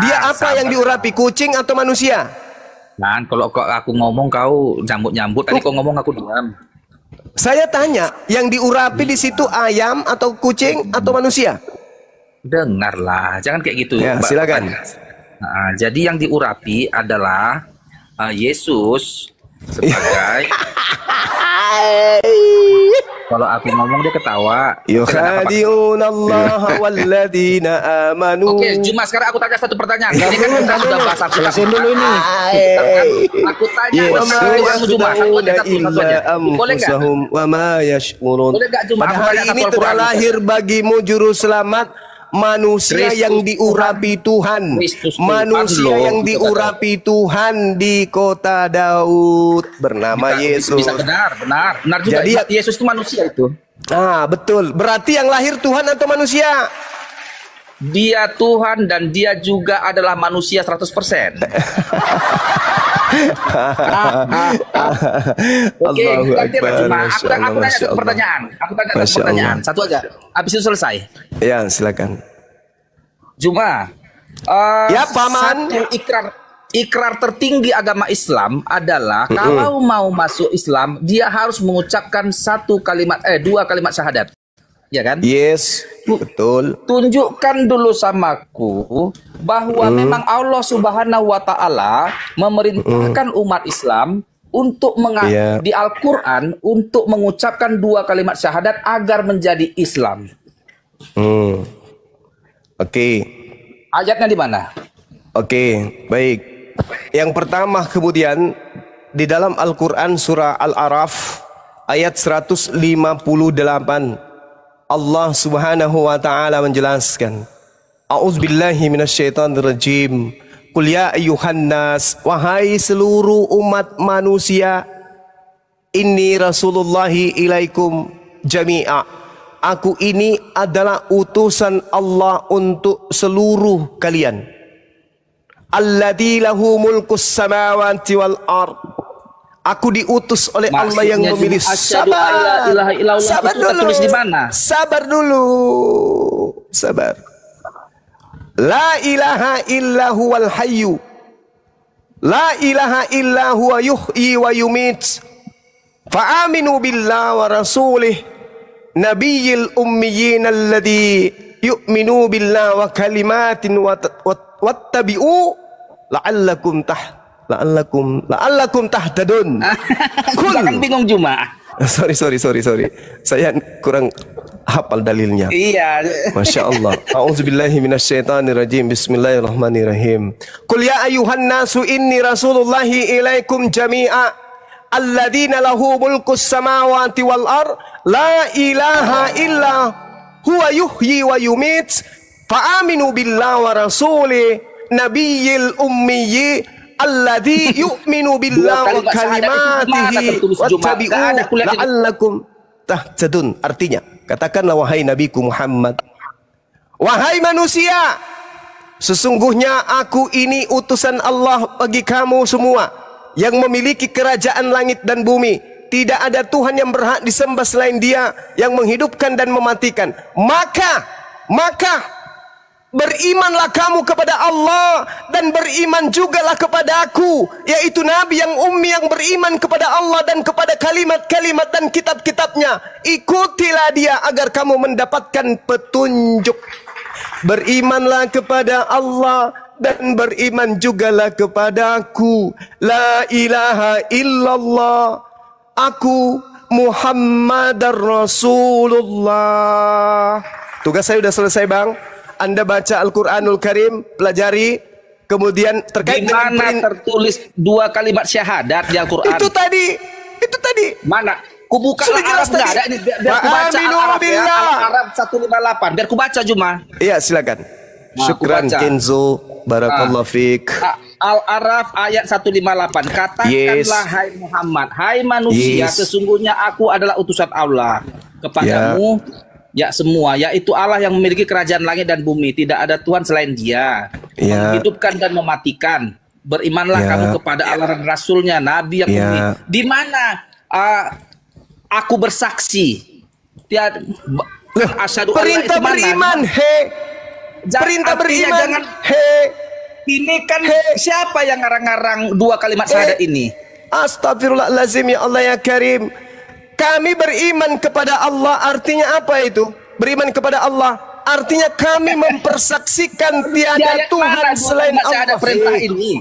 Dia apa yang diurapi? Kucing atau manusia? Kan kalau aku ngomong kau nyambut-nyambut, tadi kau ngomong aku diam. Saya tanya, yang diurapi di situ ayam atau kucing atau manusia? Dengarlah, jangan kayak gitu. Ya, silakan. Nah, jadi yang diurapi adalah Yesus sebagai kalau aku ngomong dia ketawa. Yukhadi'una Allah walladzina amanu. Oke, cuma sekarang aku tanya satu pertanyaan. Ini kan kita sudah bahas Jelasin dulu ini. Aku tanya satu aja. Boleh enggak? Wa ma yash'urun. Boleh enggak cuma pada hari ini telah lahir bagimu juru selamat, manusia Kristus yang diurapi Tuhan, manusia yang diurapi Tuhan di kota Daud bernama Yesus. Bisa benar juga. Jadi Yesus itu manusia itu. Ah, betul. Berarti yang lahir Tuhan atau manusia? Dia Tuhan dan dia juga adalah manusia 100%. Oke, ganti cuma aku tanya satu pertanyaan. Satu aja. Habis itu selesai. Ya, silakan. Cuma ya, Paman. Ikrar tertinggi agama Islam adalah kalau mau masuk Islam dia harus mengucapkan dua kalimat syahadat. Ya kan? Yes, betul. Tunjukkan dulu samaku bahwa memang Allah Subhanahu wa taala memerintahkan umat Islam untuk di Al-Qur'an untuk mengucapkan dua kalimat syahadat agar menjadi Islam. Oke. Ayatnya di mana? Oke, baik. Yang pertama kemudian di dalam Al-Qur'an surah Al-A'raf ayat 158 Allah Subhanahu wa taala menjelaskan, A'udzubillahi minasyaitonirrajim. Qul ya ayyuhan nas, wahai seluruh umat manusia, inni rasulullahi ilaikum jami'a. Aku ini adalah utusan Allah untuk seluruh kalian. Alladzi lahu mulkus samawati wal ard. Aku diutus oleh Allah yang memilih. Sabar dulu. Tulis di mana? Sabar dulu. Sabar. La ilaha illa huwal hayyu. La ilaha illa huwa yuhyi wa yumit. Fa'aminu billah wa rasulih. nabiyil ummiyin alladhi yu'minu billah wa kalimatin wattabi'u la'allakum tahtadun. Jangan bingung Juma. Sorry. Saya kurang hafal dalilnya. Iya. Masya Allah. A'udzubillahi minasyaitonirrajim. Bismillahirrahmanirrahim. Qul ya ayuhan nasu inni rasulullahi ilaikum jami'a alladzina lahu mulkus samawati wal ar la ilaha illa huwa yuhyi wa yumit fa aminu billahi wa rasuli nabiyil ummiyyi alladzi yu'minu billahi wa kalimatihi wattabi'u la'allakum tahtadun. Artinya, katakanlah wahai nabiku Muhammad, wahai manusia, sesungguhnya aku ini utusan Allah bagi kamu semua yang memiliki kerajaan langit dan bumi. Tidak ada Tuhan yang berhak disembah selain Dia yang menghidupkan dan mematikan. Maka berimanlah kamu kepada Allah dan beriman jugalah kepada aku, yaitu Nabi yang ummi yang beriman kepada Allah dan kepada kalimat-kalimat dan kitab-kitabnya. Ikutilah Dia agar kamu mendapatkan petunjuk. Berimanlah kepada Allah dan beriman jugalah kepada aku. La ilaha illallah. Aku Muhammadar Rasulullah. Tugas saya sudah selesai, Bang. Anda baca Al-Quranul Karim, pelajari, kemudian terkait dengan tertulis 2 kalimat syahadat di Al-Quran. Itu tadi. Mana? Kubuka jelas Arab, ada ini biar ku baca Al-Arab ya. Al-Arab 158. Biar ku baca Juma. Iya, silakan. Nah, Syukran Kenzo, barakallahu fiik. Al-Araf ayat 158. Katakanlah hai Muhammad, hai manusia, sesungguhnya aku adalah utusan Allah kepadamu ya semua, yaitu Allah yang memiliki kerajaan langit dan bumi, tidak ada Tuhan selain Dia, menghidupkan dan mematikan. Berimanlah kamu kepada Allah dan Rasulnya, Nabi yang bumi. Di mana aku bersaksi tiada perintah beriman, perintah beriman, jangan ini kan siapa yang ngarang-ngarang 2 kalimat syahadat ini? Astagfirullahalazim, ya Allah ya Karim. Kami beriman kepada Allah, artinya apa itu? Beriman kepada Allah artinya kami mempersaksikan tiada Tuhan selain Allah. Perintah ini.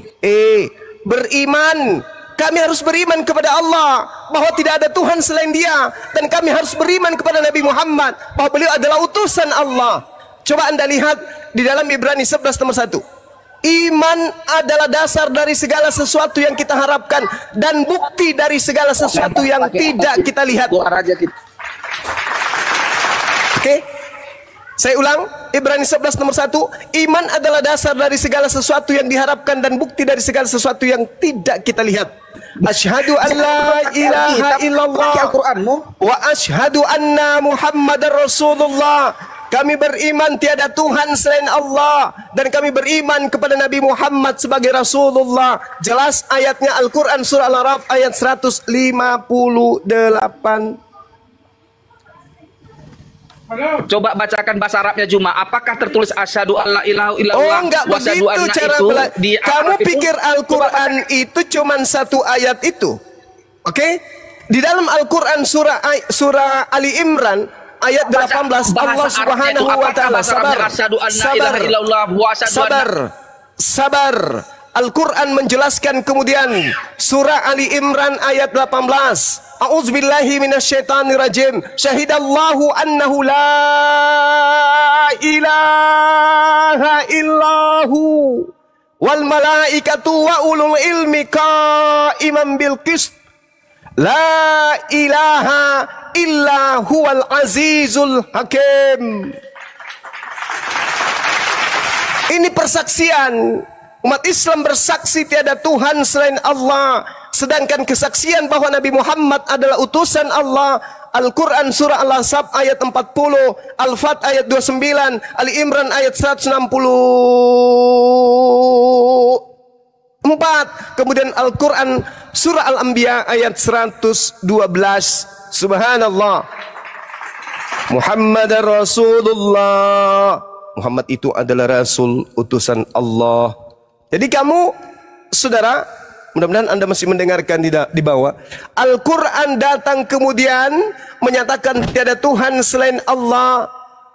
Beriman. Kami harus beriman kepada Allah bahwa tidak ada Tuhan selain Dia, dan kami harus beriman kepada Nabi Muhammad bahwa beliau adalah utusan Allah. Coba Anda lihat di dalam Ibrani 11 nomor 1. Iman adalah dasar dari segala sesuatu yang kita harapkan dan bukti dari segala sesuatu yang tidak kita lihat. Oke, saya ulang, Ibrani 11 nomor 1. Iman adalah dasar dari segala sesuatu yang diharapkan dan bukti dari segala sesuatu yang tidak kita lihat. Asyhadu an la ilaha illallah wa asyhadu anna Muhammadar Rasulullah. Kami beriman tiada Tuhan selain Allah, dan kami beriman kepada Nabi Muhammad sebagai Rasulullah. Jelas ayatnya Al-Quran surah Al-Araf ayat 158. Coba bacakan bahasa Arabnya Juma. Apakah tertulis asyhadu alla ilaha illallah? Oh, enggak begitu cara belajar. Kamu pikir Al-Quran itu cuma 1 ayat itu? Oke? Di dalam Al-Quran surah Ali Imran ayat 18, Allah Subhanahu wa taala, sabar. Al-Quran menjelaskan kemudian surah Ali Imran ayat 18. A'udzubillahi minasyaitonirrajim. Syahidallahu annahu la ilaha illahu wal malaikatu wa ulul ilmi qaiman bil qist. La ilaha illa huwal azizul hakim. Ini persaksian. Umat Islam bersaksi tiada Tuhan selain Allah, sedangkan kesaksian bahwa Nabi Muhammad adalah utusan Allah. Al-Quran surah Al-Ahzab ayat 40, Al-Fat ayat 29, Ali Imran ayat 164, kemudian Al-Quran surah Al-Anbiya ayat 112. Subhanallah. Muhammad Rasulullah. Muhammad itu adalah Rasul utusan Allah. Jadi kamu, saudara, Mudah-mudahan Anda masih mendengarkan di bawah. Al-Quran datang kemudian menyatakan tiada Tuhan selain Allah,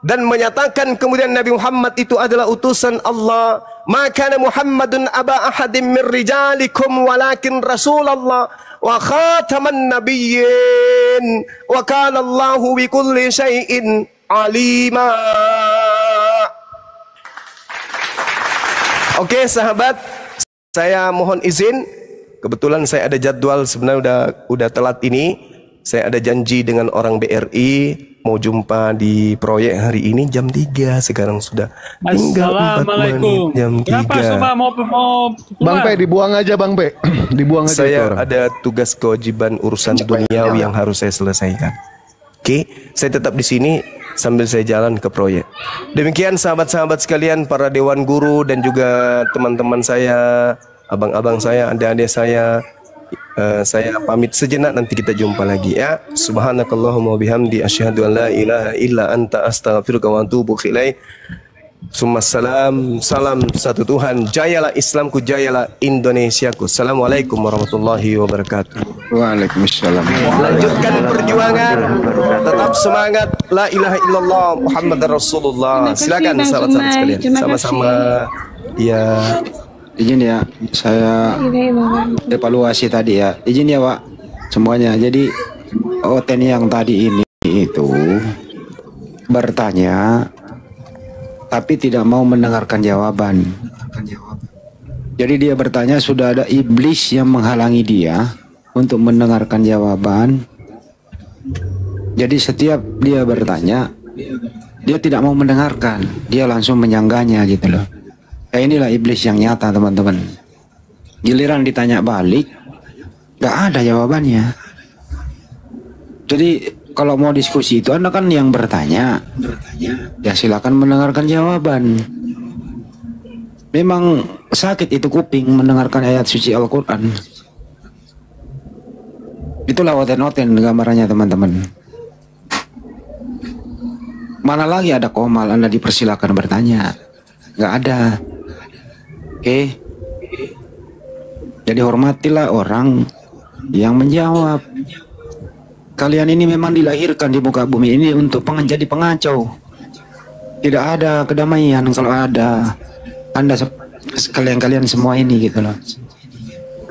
dan menyatakan kemudian Nabi Muhammad itu adalah utusan Allah. Maka Muhammadun aba ahadim min rijalikum walakin Rasulullah wa khataman nabiyyin wa kana Allahu bi kulli syai'in alima. Oke sahabat, saya mohon izin. Kebetulan saya ada jadwal, sebenarnya udah telat ini. Saya ada janji dengan orang BRI mau jumpa di proyek hari ini jam 3. Sekarang sudah tinggal 4 menit jam 3. Kenapa semua mau Bang Pe, dibuang aja Bang Pe. Dibuang aja. Saya ada tugas kewajiban urusan duniawi yang harus saya selesaikan. Oke, saya tetap di sini sambil saya jalan ke proyek. Demikian sahabat-sahabat sekalian, para dewan guru dan juga teman-teman saya, abang-abang saya, adik-adik saya pamit sejenak, nanti kita jumpa lagi ya. Subhanakallahumma bihamdi asyhadu an la ilaha illa anta astaghfiruka wa atubu ilaik. Salam satu Tuhan. Jayalah Islamku, jayalah Indonesiaku. Assalamualaikum warahmatullahi wabarakatuh. Waalaikumsalam. Lanjutkan perjuangan, tetap semangat. La ilaha illallah Muhammadar Rasulullah. Silakan sahabat-sahabat sekalian. Sama-sama. Ya. Izin ya, saya evaluasi tadi ya. Izin ya Pak, semuanya. Jadi Oten yang tadi ini itu bertanya, tapi tidak mau mendengarkan jawaban. Jadi dia bertanya, sudah ada iblis yang menghalangi dia untuk mendengarkan jawaban. Jadi setiap dia bertanya, dia tidak mau mendengarkan, dia langsung menyanggahnya gitu loh. Inilah iblis yang nyata teman-teman. Giliran ditanya balik, gak ada jawabannya. Jadi kalau mau diskusi itu Anda kan yang bertanya, ya silakan mendengarkan jawaban. Memang sakit itu kuping mendengarkan ayat suci Al-Quran. Itulah oten-oten gambarannya teman-teman. Mana lagi ada komal Anda dipersilakan bertanya? Gak ada. Oke. Jadi hormatilah orang yang menjawab. Kalian ini memang dilahirkan di muka bumi ini untuk menjadi pengacau. Tidak ada kedamaian kalau ada Anda kalian semua ini gitu loh.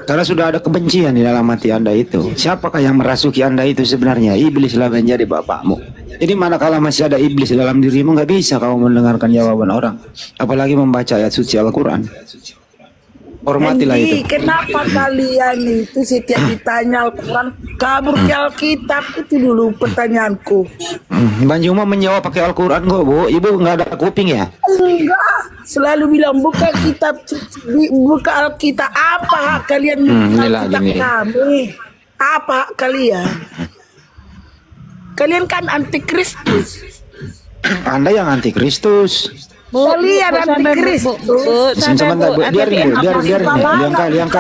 Karena sudah ada kebencian di dalam hati Anda itu. Siapakah yang merasuki Anda itu sebenarnya? Iblislah menjadi bapakmu. Jadi manakala masih ada iblis dalam dirimu, nggak bisa kamu mendengarkan jawaban orang, apalagi membaca ayat suci Al-Quran. Hormatilah itu. Kenapa kalian itu setiap ditanya Al-Quran kabur ke Alkitab? Itu dulu pertanyaanku. Bang Juma menjawab pakai Al-Quran kok Bu. Ibu nggak ada kuping ya? Enggak, selalu bilang buka kitab, buka Alkitab. Apa hak kalian buka kitab kami? Apa hak kalian? Kalian kan antikristus. Anda yang antikristus. Kalian antikristus. Sebentar Bu, biarin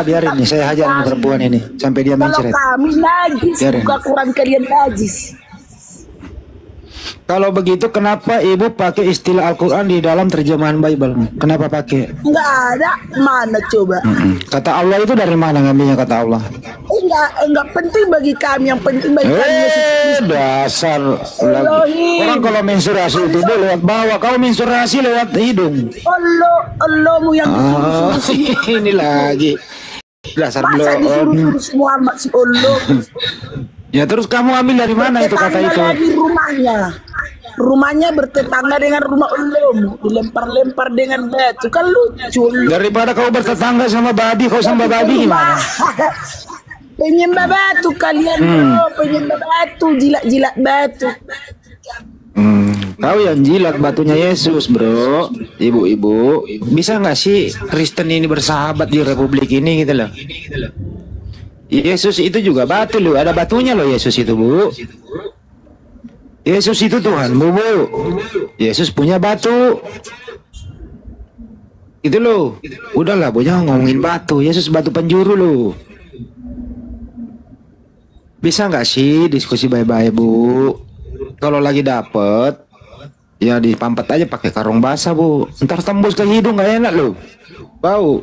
biarin nih. Saya hajar perempuan ini sampai dia mencret. Kalau kami najis, buka Quran kalian najis. Kalau begitu kenapa Ibu pakai istilah Al-Quran di dalam terjemahan Bible? Kenapa pakai? Enggak ada, mana coba? Kata Allah itu dari mana ngambilnya kata Allah? Enggak penting bagi kami, yang penting bagi kami. Dasar lagi. Orang kalau mensurasi itu lewat bawah, kau mensurasi lewat hidung. Allahmu yang disuruh. Ini lagi. Dasar masa disuruh Muhammad si Allah. Ya terus kamu ambil dari mana itu kata itu? Lagi rumahnya bertetangga dengan rumah Allahmu, dilempar-lempar dengan batu, kan lucu. Daripada kau bertetangga sama babi, kau sama babi gimana? Penyembah batu kalian, penyembah batu, jilat-jilat batu. Kau yang jilat batunya Yesus, bro. Ibu-ibu, bisa nggak sih Kristen ini bersahabat di Republik ini gitu loh? Yesus itu juga batu loh, ada batunya loh Yesus itu Bu. Yesus itu Tuhan Bu. Yesus punya batu. Itu loh. Udahlah Bu, jangan ngomongin batu. Yesus batu penjuru loh. Bisa nggak sih diskusi baik-baik Bu? Kalau lagi dapet, ya dipampet aja pakai karung basah Bu. Ntar tembus ke hidung nggak enak loh. Bau.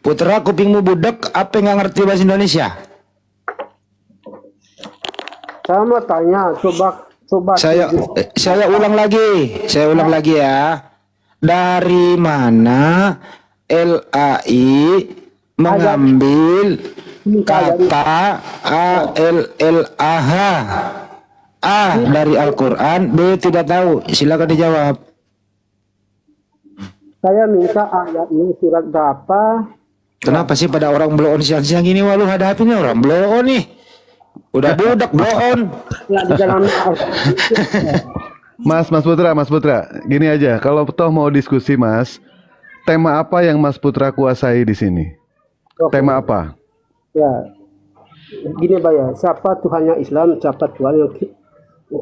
Putra kupingmu budak, apa yang nggak ngerti bahasa Indonesia? Saya mau tanya, coba Saya ulang lagi ya. Dari mana LAI mengambil kata ALLAH? A dari Al-Quran, B tidak tahu. Silakan dijawab. Saya minta ayat ini surat berapa? Kenapa sih pada orang blow on siang-siang ini? Walu hadapinnya orang blow on nih. Udah budak blow on. Ya, di dalam Mas Putra, gini aja. Kalau toh mau diskusi, Mas, tema apa yang Mas Putra kuasai di sini? Tema apa? Ya, gini Pak ya. Siapa Tuhannya Islam, siapa Tuhan yang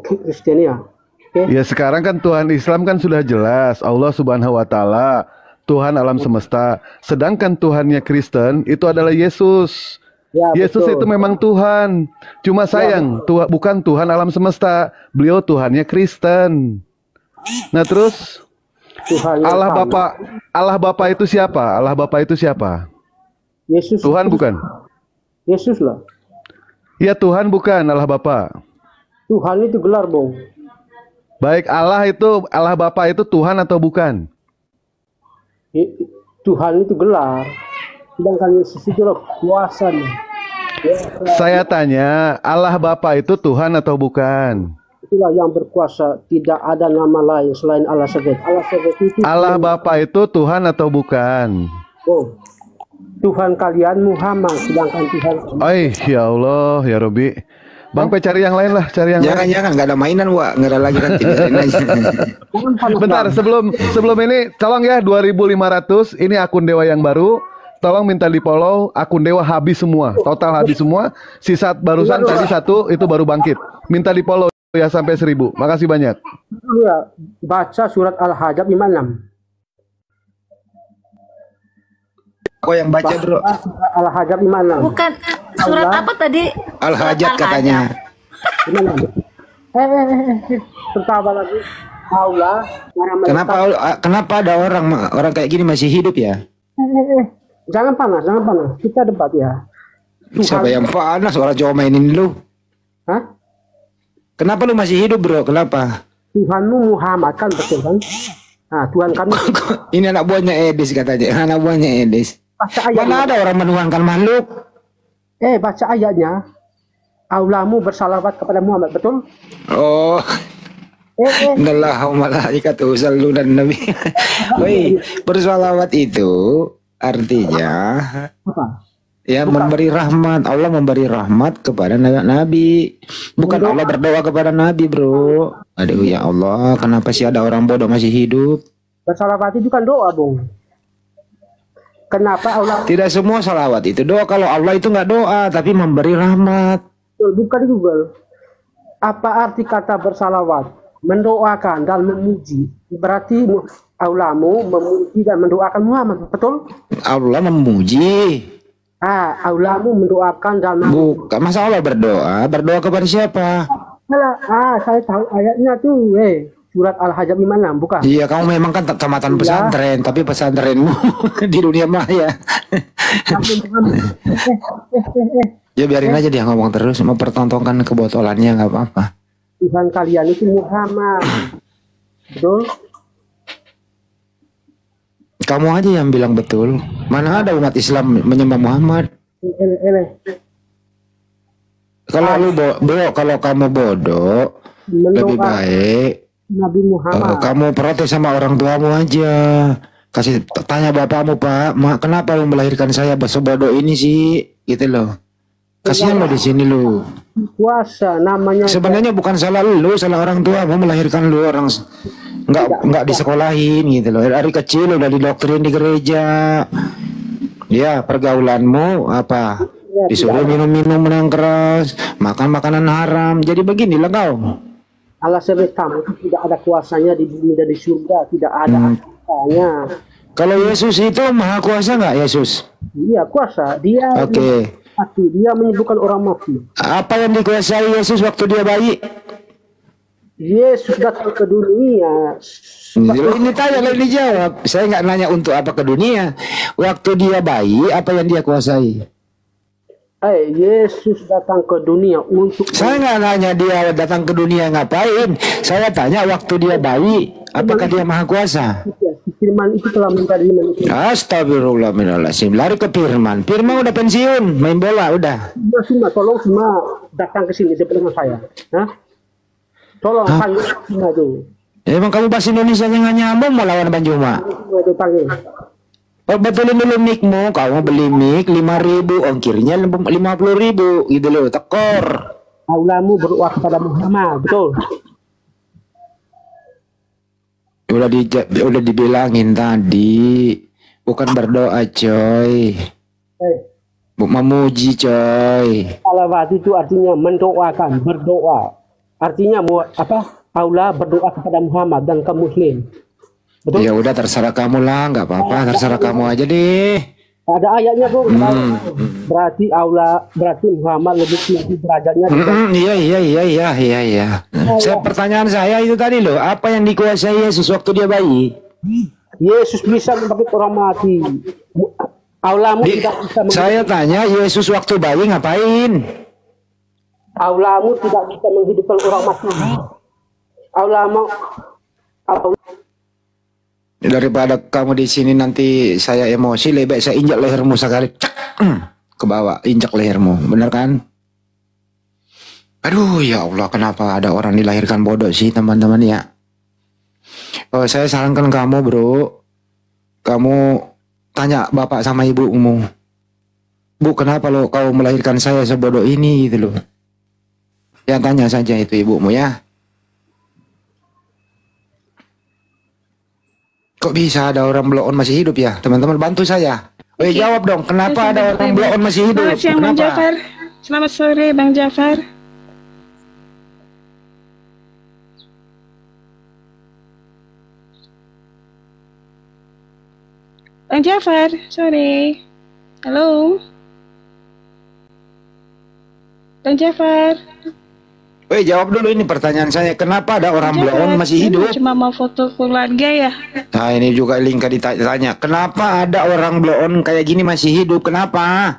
Kristen ya? Okay. Ya sekarang kan Tuhan Islam kan sudah jelas, Allah Subhanahu wa Ta'ala, Tuhan alam semesta. Sedangkan Tuhannya Kristen itu adalah Yesus. Ya, Yesus betul. itu memang Tuhan. Cuma sayang, bukan Tuhan alam semesta. Beliau Tuhannya Kristen. Nah terus Tuhannya Allah Bapa itu siapa? Allah Bapa itu siapa? Yesus. Tuhan bukan? Yesus lah. Ya Tuhan bukan Allah Bapa. Tuhan itu gelar, Bung. Baik, Allah Bapa itu Tuhan atau bukan? Tuhan itu gelar. Sedangkan Yesus itu loh kuasa nih. Saya tanya, Allah Bapa itu Tuhan atau bukan? Itulah yang berkuasa. Tidak ada nama lain selain Allah saja. Allah Bapa itu Tuhan atau bukan? Oh, Tuhan kalian Muhammad, sedangkan Tuhan. Ya Allah, ya Robi. Bang, cari yang lain lah, cari yang lain. Jangan, nggak ada mainan, Wak. Nggak ada lagi kan, biarin aja. Bentar, sebelum ini, tolong ya 2.500, ini akun Dewa yang baru. Tolong minta di follow, akun Dewa habis semua, total habis semua. Sisa barusan tadi satu, itu baru bangkit. Minta di follow ya sampai 1.000. Makasih banyak. Ya, baca surat Al-Hajab 56. Kok yang baca bro? Al-Hajab 56. Bukan surat apa tadi? Al-Hajab katanya. Tertawa lagi. Allah. Kenapa ada orang kayak gini masih hidup ya? Jangan panas. Kita debat ya. Siapa yang panas? Orang Jawa mainin lu. Hah? Kenapa lu masih hidup bro? Kenapa? Tuhanmu Muhammad kan, betul kan? Nah, Tuhan kami. Ini anak buahnya Edis katanya. Anak buahnya Edis. Mana ada orang menuhankan makhluk? Baca ayatnya. Allahmu bersalawat kepada Muhammad, betul? Oh. Innallahu malaikatahu yusholluna 'alan nabi. Woi, bersalawat itu artinya apa? Ya, memberi rahmat. Allah memberi rahmat kepada nabi. Bukan Allah berdoa kepada nabi, bro. Aduh ya Allah, kenapa sih ada orang bodoh masih hidup? Bersalawat itu kan doa, Bung. Kenapa Allah? Tidak semua salawat itu doa. Kalau Allah itu nggak doa, tapi memberi rahmat. Bukan Google. Apa arti kata bersalawat? Mendoakan dan memuji. Berarti Allahmu memuji dan mendoakan Muhammad, betul? Allah memuji. Allahmu mendoakan dan bukan. Masa Allah berdoa kepada siapa? Saya tahu ayatnya tuh, surat Al-Hajab 56, bukan? Iya, kamu memang kan tamatan pesantren, tapi pesantrenmu di dunia maya. Ya biarin aja dia ngomong terus, mempertontonkan kebotolannya nggak apa-apa. Tuhan kalian itu Muhammad, betul? Kamu aja yang bilang betul. Mana ada umat Islam menyembah Muhammad? Kalau lu kalau kamu bodoh, lebih baik Nabi Muhammad. Kamu protes sama orang tuamu aja. Kasih tanya bapakmu, Pak, kenapa lu melahirkan saya sebodoh ini sih? Gitu loh. Kasihan lo di sini lu. Puasa namanya. Sebenarnya bukan salah lu, salah orang tuamu melahirkan lu orang nggak disekolahin gitu loh. Dari kecil udah didoktrin di gereja. Ya, pergaulanmu apa? Disuruh minum-minum yang keras, makan makanan haram. Jadi beginilah kau. Allah kamu tidak ada kuasanya di bumi dan di surga, tidak ada kuasanya. Kalau Yesus itu maha kuasa nggak Yesus? Iya kuasa. Dia. Oke. Dia menyembuhkan orang mati. Apa yang dikuasai Yesus waktu dia bayi? Yesus datang ke dunia. Ini tanya, lalu dijawab. Saya nggak nanya untuk apa ke dunia. Waktu dia bayi, apa yang dia kuasai? Yesus datang ke dunia untuk... Saya nggak nanya dia datang ke dunia ngapain. Saya tanya waktu dia bayi, apakah dia maha kuasa? Firman itu telah mencari manusia. Astagfirullahaladzim. Lari ke Firman. Firman udah pensiun, main bola udah. Tolong semua datang ke sini depan dengan saya. Tolong panggil semua tuh. Emang kamu bahasa Indonesia nggak nyambung mau lawan Banjuma? Betulin dulu mikmu. Kamu beli mik 5.000, ongkirnya 50.000 gitu loh. Tekor. Aulamu berdoa kepada Muhammad, betul? Udah dibilangin tadi, bukan berdoa coy. Memuji coy. Salawat itu artinya mendoakan, berdoa. Artinya apa? Allah berdoa kepada Muhammad dan kaum muslim. Betul? Ya udah terserah kamu lah, nggak apa-apa, terserah kamu aja deh. Ada ayatnya bro. Berarti Muhammad lebih tinggi derajatnya. Iya. Pertanyaan saya itu tadi loh, apa yang dikuasai Yesus waktu dia bayi? Yesus bisa membangkitkan orang mati. Allahmu tidak bisa. Saya tanya, Yesus waktu bayi ngapain? Allahmu tidak bisa menghidupkan orang mati. Daripada kamu di sini nanti saya emosi, lebih baik saya injak lehermu sekali, ke bawah, injak lehermu, bener kan? Aduh ya Allah, kenapa ada orang dilahirkan bodoh sih teman-teman ya? Saya sarankan kamu bro, kamu tanya bapak sama ibumu, Bu kenapa lo kau melahirkan saya sebodoh ini gitu loh? Ya tanya saja itu ibumu ya. Kok bisa ada orang blow on masih hidup ya? Teman-teman bantu saya. Jawab dong, kenapa ada orang blow on masih hidup? Selamat siang Bang Jafar. Selamat sore Bang Jafar. Bang Jafar, sore. Halo. Bang Jafar. Jawab dulu ini pertanyaan saya. Kenapa ada orang blow on masih hidup? Cuma mau foto keluarga ya. Nah ini juga Lingka ditanya. Kenapa ada orang blow on kayak gini masih hidup? Kenapa?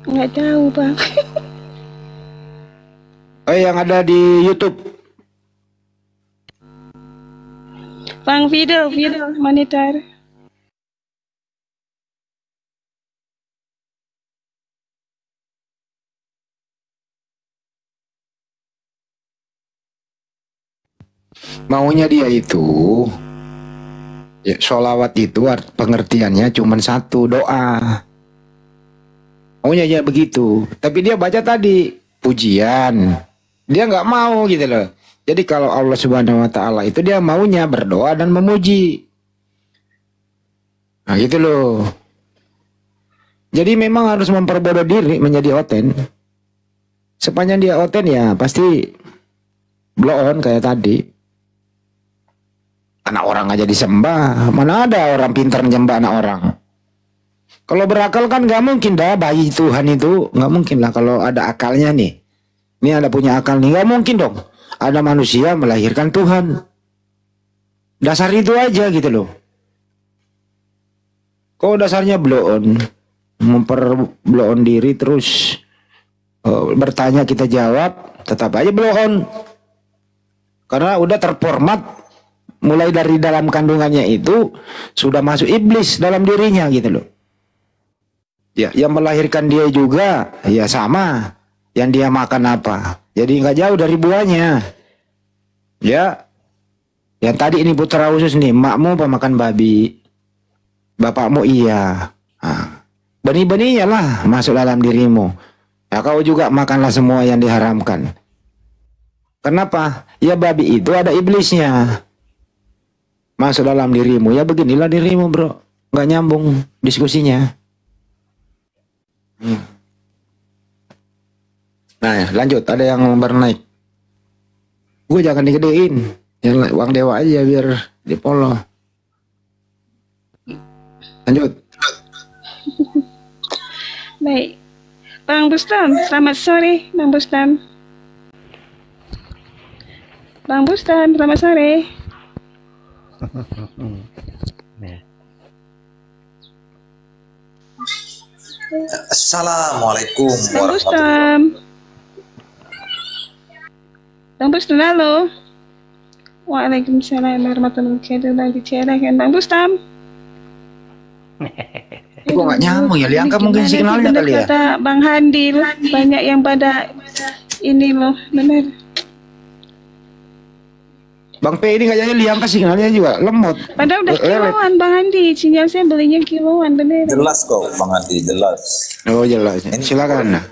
Nggak tahu Bang. Yang ada di YouTube. Bang video monitor. Maunya dia itu ya, sholawat itu pengertiannya cuma satu, doa. Maunya dia begitu. Tapi dia baca tadi pujian, dia nggak mau gitu loh. Jadi kalau Allah Subhanahu Wa Taala itu dia maunya berdoa dan memuji. Nah gitu loh. Jadi memang harus memperbodoh diri menjadi oten. Sepanjang dia oten ya pasti blow on kayak tadi. Anak orang aja disembah, mana ada orang pintar menyembah anak orang. Kalau berakal kan nggak mungkin dah bayi Tuhan itu, nggak mungkin lah kalau ada akalnya nih. Ini ada punya akal nih, nggak mungkin dong. Ada manusia melahirkan Tuhan. Dasar itu aja gitu loh. Kok dasarnya blow on, blow on diri terus bertanya kita jawab, tetap aja blow on. Karena udah terformat. Mulai dari dalam kandungannya itu sudah masuk iblis dalam dirinya gitu loh. Ya, yang melahirkan dia juga ya sama. Yang dia makan apa? Jadi nggak jauh dari buahnya. Ya, yang tadi ini putra khusus nih, makmu pemakan babi, bapakmu iya. Nah, benih-benihnya lah masuk dalam dirimu. Ya kau juga makanlah semua yang diharamkan. Kenapa? Ya babi itu ada iblisnya. Masuk dalam dirimu, ya beginilah dirimu bro. Nggak nyambung diskusinya. Nah lanjut, ada yang baru naik. Gue jangan digedein, ya, uang dewa aja biar dipolo. Lanjut. Baik, Bang Bustam, selamat sore, Bang Bustam. Bang Bustam, selamat sore. Assalamualaikum Bang Bustam. Bang Bustam, halo. Waalaikumsalam warahmatullahi wabarakatuh. Bang Bustam. Kok nggak nyambung ya? Liangka mungkin signalnya kali ya. Kata Bang Handil, banyak yang pada ini loh, benar. Bang P ini kayaknya Liangka signalnya juga lemot. Padahal udah kiloan Bang Andi, sinyal saya belinya kiloan, bener. Jelas kok Bang Andi, jelas. Oh jelas. Silakan.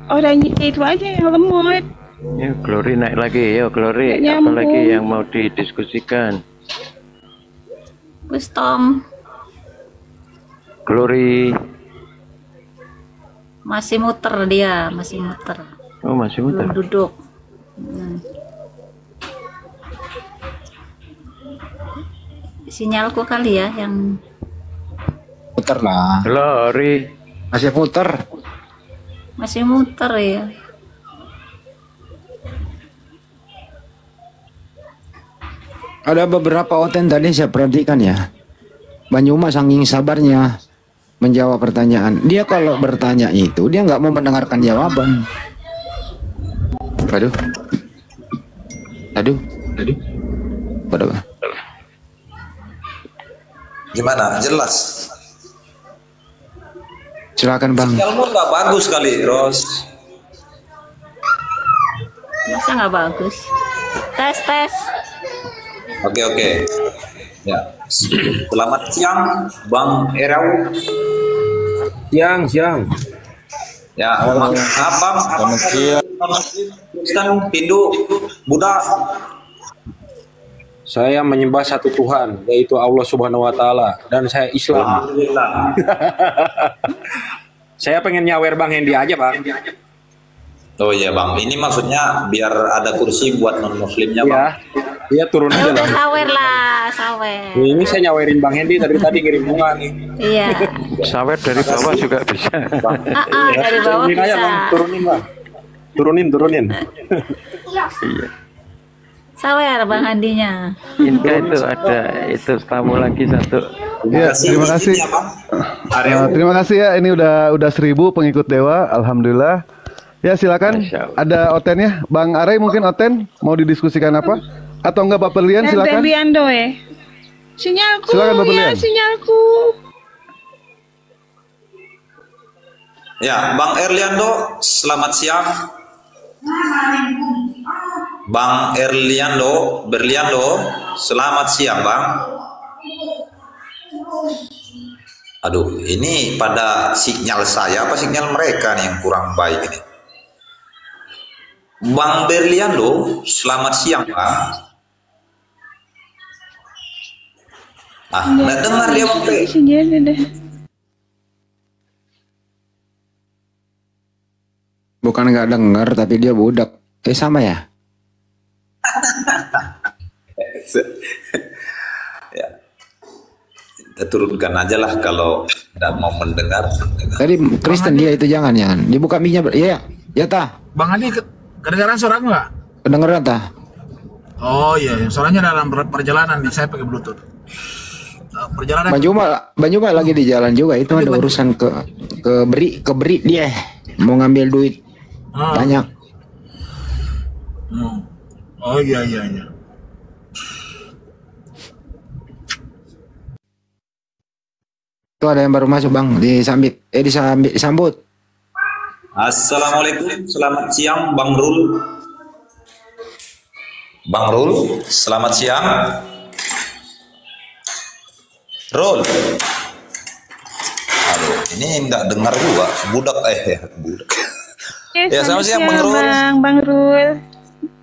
Orangnya itu aja yang lemot. Ya, Glory naik lagi, yo Glory. Nggak Apa lagi nyambung. yang mau didiskusikan? Bustom Glory. masih muter dia, masih muter. Oh, masih muter. Belum duduk. Sinyalku kali ya yang Putar lah. Glory. Masih putar. masih muter ya. Ada beberapa oten tadi saya perhatikan ya. Banyuma saking sabarnya menjawab pertanyaan. Dia kalau bertanya itu dia nggak mau mendengarkan jawaban. Aduh. Aduh. Aduh. Pada apa? Gimana? Jelas. Silakan Bang. Sinyalmu nggak bagus kali, Ros. Masa nggak bagus? Tes. Oke. Ya. Selamat siang, Bang Erau. Siang. Ya, abang. Selamat siang. Kristen, Hindu, Buddha. Saya menyembah satu Tuhan, yaitu Allah Subhanahu wa Ta'ala, dan saya Islam. Alhamdulillah. Saya pengen nyawer Bang Hendy aja, Bang. Oh iya Bang, ini maksudnya biar ada kursi buat non-muslimnya Bang. Iya, turun aja Udah lah. sawer lah, sawer. Ini saya nyawerin Bang Hendy tadi ngirim bunga nih. Iya. Sawer dari bawah juga bisa. Dari bawah Turunin aja bisa. Bang, turunin Bang. Turunin. Iya. Sawer Bang Andinya. Inka itu ada itu tamu lagi satu. Ya, terima kasih. Terima kasih ya. Ini udah 1000 pengikut Dewa. Alhamdulillah. Ya silakan. Ada otennya, Bang Arai mungkin oten mau didiskusikan apa? Atau enggak Bapak Lian silakan. Berliando Sinyalku. Silakan Bapak ya, Lian. sinyalku. Ya, Bang Erliando, selamat siang. Bang Berliando, selamat siang Bang. Aduh, ini pada sinyal saya apa sinyal mereka nih yang kurang baik ini. Bang Berliando, selamat siang Bang. Nggak dengar dia Bang P. Bukan nggak dengar tapi dia budak. Sama ya? Ya. Kita turunkan aja lah kalau tidak mau mendengar. Tadi Kristen dia itu jangan. Dibuka mic-nya. Iya tah. Bang Andi, kedengaran suara aku nggak? Kedengeran tah. Oh iya, suaranya dalam perjalanan nih, saya pakai bluetooth. Perjalanan. Banyuma lagi di jalan juga. Itu ada urusan ke beri dia. Mau ngambil duit banyak. Oh iya. Itu ada yang baru masuk Bang, disambut. Assalamualaikum, selamat siang Bang Rul. Bang Rul, selamat siang. Rul. Aduh, ini enggak dengar juga. Budak. Ya, selamat siang Bang Rul. Bang Rul.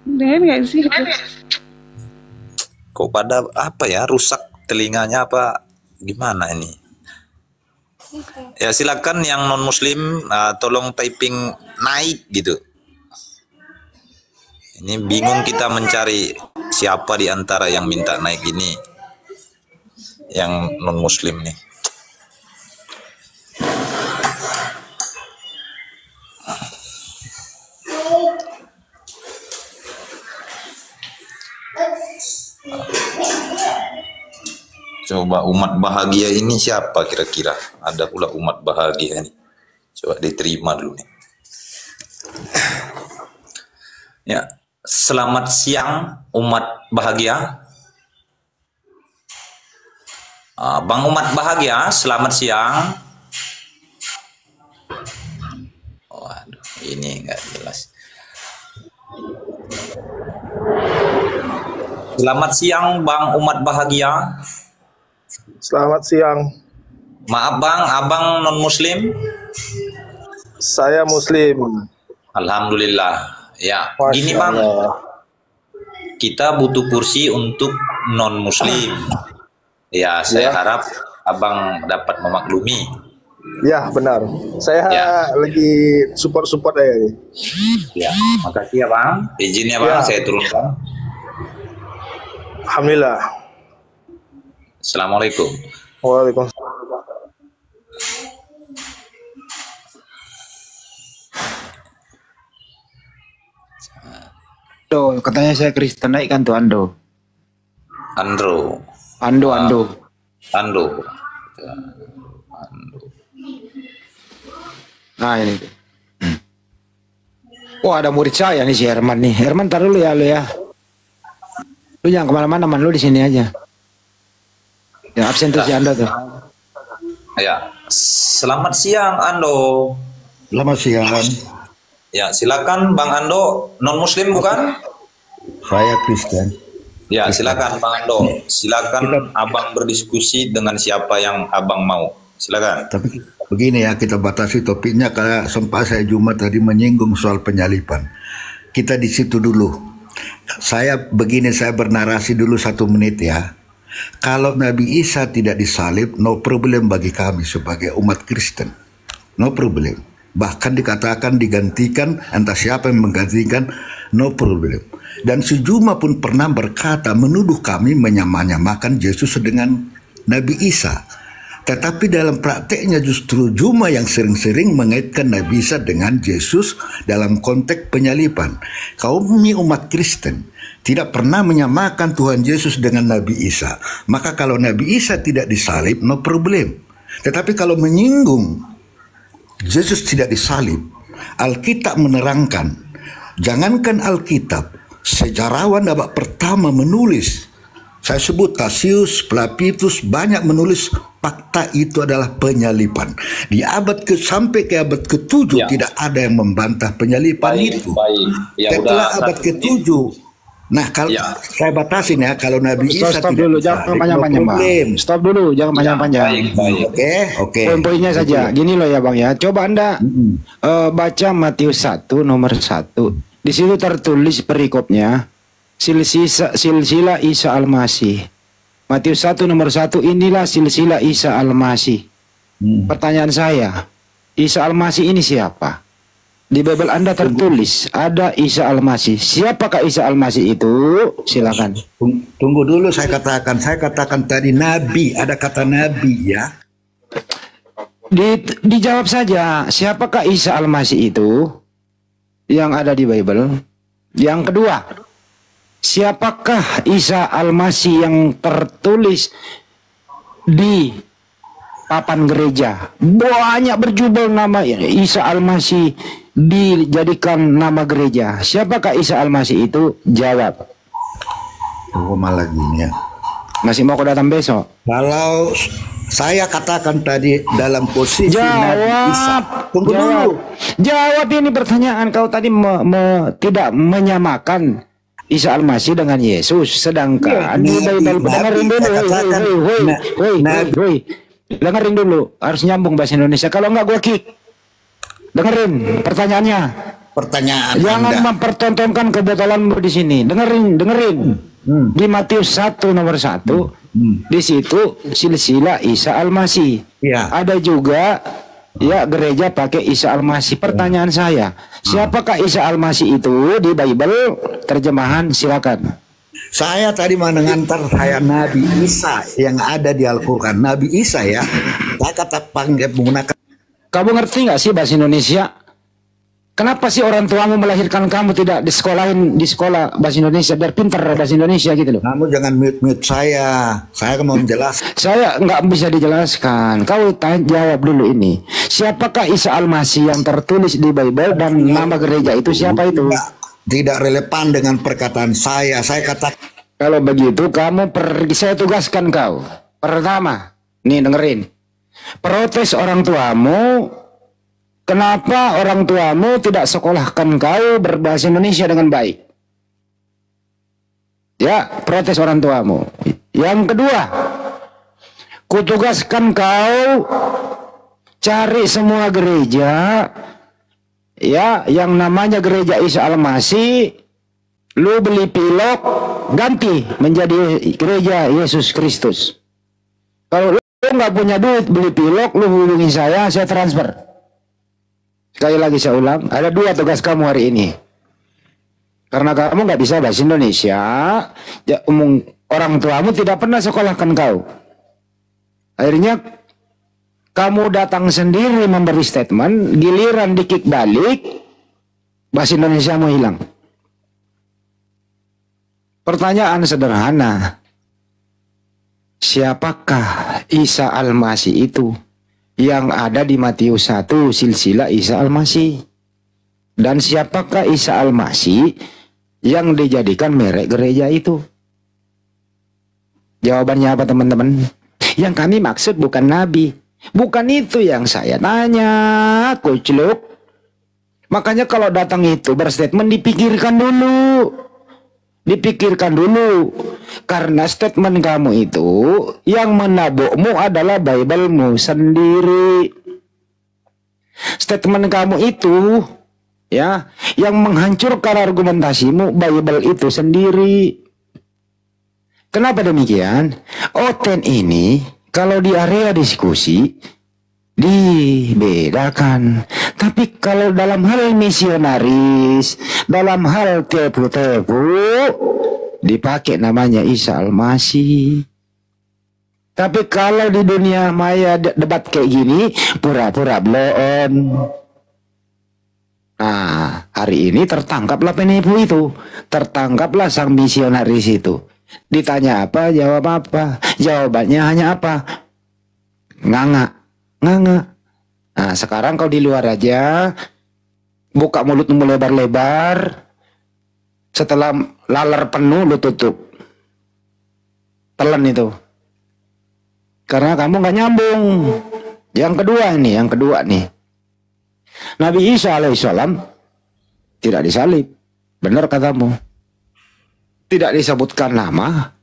Dengar nggak sih? Kok pada apa ya, rusak telinganya apa gimana ini? Ya silakan yang non muslim tolong typing naik gitu. Ini bingung kita mencari siapa di antara yang minta naik ini. yang non muslim nih. Coba umat bahagia ini siapa kira-kira? Ada pula umat bahagia nih. Coba diterima dulu nih. Ya, selamat siang umat bahagia. Bang umat bahagia, selamat siang. Waduh, ini nggak jelas. Selamat siang Bang umat bahagia. Selamat siang. Maaf Bang, abang non muslim? Saya muslim. Alhamdulillah. Ya, Masya gini Bang. Allah. Kita butuh kursi untuk non muslim. Ya, saya harap abang dapat memaklumi. Ya, benar. Saya lagi support ya ini. Ya, makasih ya Bang. Izinnya Bang, saya turunkan. Alhamdulillah. Assalamualaikum. Waalaikumsalam. Ando, katanya saya Kristen, naikkan tuh Ando. Ando. Nah ini. Wah, ada murid saya nih si Herman nih. Herman, tar dulu ya lu ya. Lu jangan kemana-mana, man, lu di sini aja. Ya absen tuh si Ando tuh. Ya, selamat siang Ando. Selamat siang. Ya, silakan Bang Ando, non muslim bukan? Saya Kristen. Ya, silakan Bang Ando. Silakan abang berdiskusi dengan siapa yang abang mau. Silakan. Tapi begini ya, kita batasi topiknya karena sempat saya Jumat tadi menyinggung soal penyalipan. Kita di situ dulu. Saya bernarasi dulu 1 menit ya. Kalau Nabi Isa tidak disalib, no problem bagi kami sebagai umat Kristen. No problem. Bahkan dikatakan digantikan, entah siapa yang menggantikan, no problem. Dan si Juma pun pernah berkata, menuduh kami menyamakan Yesus dengan Nabi Isa. Tetapi dalam prakteknya justru Juma yang sering-sering mengaitkan Nabi Isa dengan Yesus dalam konteks penyalipan. Kami umat Kristen tidak pernah menyamakan Tuhan Yesus dengan Nabi Isa. Maka kalau Nabi Isa tidak disalib, no problem. Tetapi kalau menyinggung Yesus tidak disalib, Alkitab menerangkan, jangankan Alkitab, sejarawan abad pertama menulis, saya sebut Cassius, Plapitus, banyak menulis fakta itu adalah penyalipan. Di abad sampai ke abad ke-7 tidak ada yang membantah penyalipan itu. Ya, setelah abad ke-7, nah kalau saya batasin ya, kalau Nabi Isa Stop dulu, jangan panjang-panjang Bang. Stop dulu, jangan panjang-panjang. Oke. Poin-poinnya saja. Gini loh ya Bang ya. Coba Anda baca Matius 1 nomor 1. Di situ tertulis perikopnya silsilah Isa Al-Masih. Matius 1 nomor 1, inilah silsilah Isa Al-Masih. Pertanyaan saya, Isa Al-Masih ini siapa? Di Bible Anda tertulis ada Isa Al-Masih. Siapakah Isa Al-Masih itu? Silakan. Tunggu dulu, saya katakan tadi nabi, ada kata nabi ya. Dijawab saja, siapakah Isa Al-Masih itu yang ada di Bible? Yang kedua, siapakah Isa Al-Masih yang tertulis di papan gereja? Banyak berjubel nama Isa Al-Masih dijadikan nama gereja. Siapakah Isa Al-Masih itu? Jawab. Oh, malah gini ya. Masih mau datang besok? Kalau saya katakan tadi dalam posisi Nabi Isa. Tunggu dulu. Jawab ini pertanyaan. Kau tadi tidak menyamakan Isa Al-Masih dengan Yesus. Sedangkan di Bible, dengerin dulu. Dengerin dulu. Harus nyambung bahasa Indonesia. Kalau enggak gue kick. Dengerin pertanyaannya. Jangan mempertontonkan kebotolanmu di sini. Dengerin. Di Matius 1 nomor 1, di situ silsilah Isa Al-Masih. Ada juga ya gereja pakai Isa Al-Masih. Pertanyaan saya, siapakah Isa Al-Masih itu di Bible? Terjemahan silakan. Saya tadi mengantar saya Nabi Isa yang ada di Al-Quran. Nabi Isa ya. Saya kata panggil menggunakan. Kamu ngerti nggak sih bahasa Indonesia? Kenapa sih orang tuamu melahirkan kamu tidak disekolahin di sekolah bahasa Indonesia biar pintar bahasa Indonesia gitu loh? Kamu jangan mute saya. Saya mau menjelaskan. Saya nggak bisa dijelaskan. Kau jawab dulu ini. Siapakah Isa Al-Masih yang tertulis di Bible dan nama gereja itu siapa itu? Tidak relevan dengan perkataan saya. Saya kata. Kalau begitu kamu pergi. Saya tugaskan kau. Pertama, nih dengerin. Protes orang tuamu. Kenapa orang tuamu tidak sekolahkan kau berbahasa Indonesia dengan baik? Ya, protes orang tuamu. Yang kedua, kutugaskan kau cari semua gereja ya yang namanya gereja Isa Al-Masih, lu beli pilok, ganti menjadi gereja Yesus Kristus. Kalau lu nggak punya duit beli pilok, lu hubungi saya transfer. Sekali lagi saya ulang, ada dua tugas kamu hari ini. Karena kamu nggak bisa bahasa Indonesia, orang tuamu tidak pernah sekolahkan kau. Akhirnya kamu datang sendiri memberi statement, giliran dikik balik, bahasa Indonesia mau hilang. Pertanyaan sederhana, siapakah Isa Al-Masih itu? Yang ada di Matius 1 silsilah Isa Al-Masih. Dan siapakah Isa Al-Masih yang dijadikan merek gereja itu? Jawabannya apa teman-teman? Yang kami maksud bukan nabi. Bukan itu yang saya tanya, kucluk. Makanya kalau datang itu berstatement dipikirkan dulu. Dipikirkan dulu. Karena statement kamu itu yang menabukmu adalah Bible-mu sendiri. Statement kamu itu ya yang menghancurkan argumentasimu Bible itu sendiri. Kenapa demikian? Oten ini kalau di area diskusi dibedakan. Tapi kalau dalam hal misionaris, dalam hal tepu-tepu, dipakai namanya Isa Al-Masih. Tapi kalau di dunia maya debat kayak gini, pura-pura blow on. Nah, hari ini tertangkaplah penipu itu. Tertangkaplah sang misionaris itu. Ditanya apa, jawab apa. Jawabannya hanya apa? Nganga. Nah, sekarang kau di luar aja, buka mulutmu lebar-lebar. Setelah laler penuh, lu tutup. Telan itu. Karena kamu nggak nyambung. Yang kedua nih. Nabi Isa alaihissalam tidak disalib. Benar katamu. Tidak disebutkan nama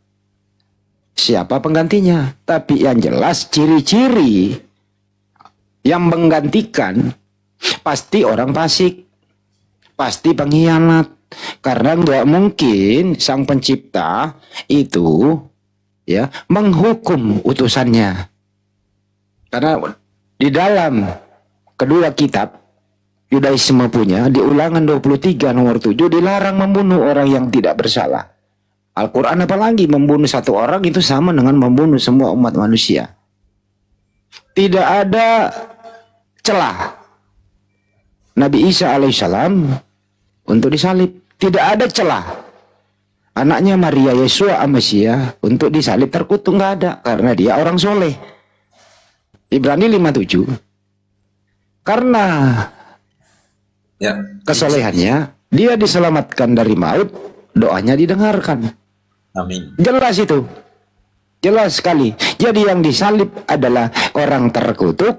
siapa penggantinya. Tapi yang jelas ciri-ciri yang menggantikan pasti orang fasik, pasti pengkhianat. Karena nggak mungkin sang pencipta itu ya menghukum utusannya. Karena di dalam kedua kitab Yudaisme punya di Ulangan 23 nomor 7 dilarang membunuh orang yang tidak bersalah. Al-Quran apalagi membunuh satu orang itu sama dengan membunuh semua umat manusia. Tidak ada celah Nabi Isa alaihissalam untuk disalib. Tidak ada celah anaknya Maria Yesua Amasia untuk disalib terkutuk, nggak ada, karena dia orang soleh. Ibrani 57. Karena kesolehannya dia diselamatkan dari maut, doanya didengarkan. Amin. Jelas itu. Jelas sekali. Jadi yang disalib adalah orang terkutuk,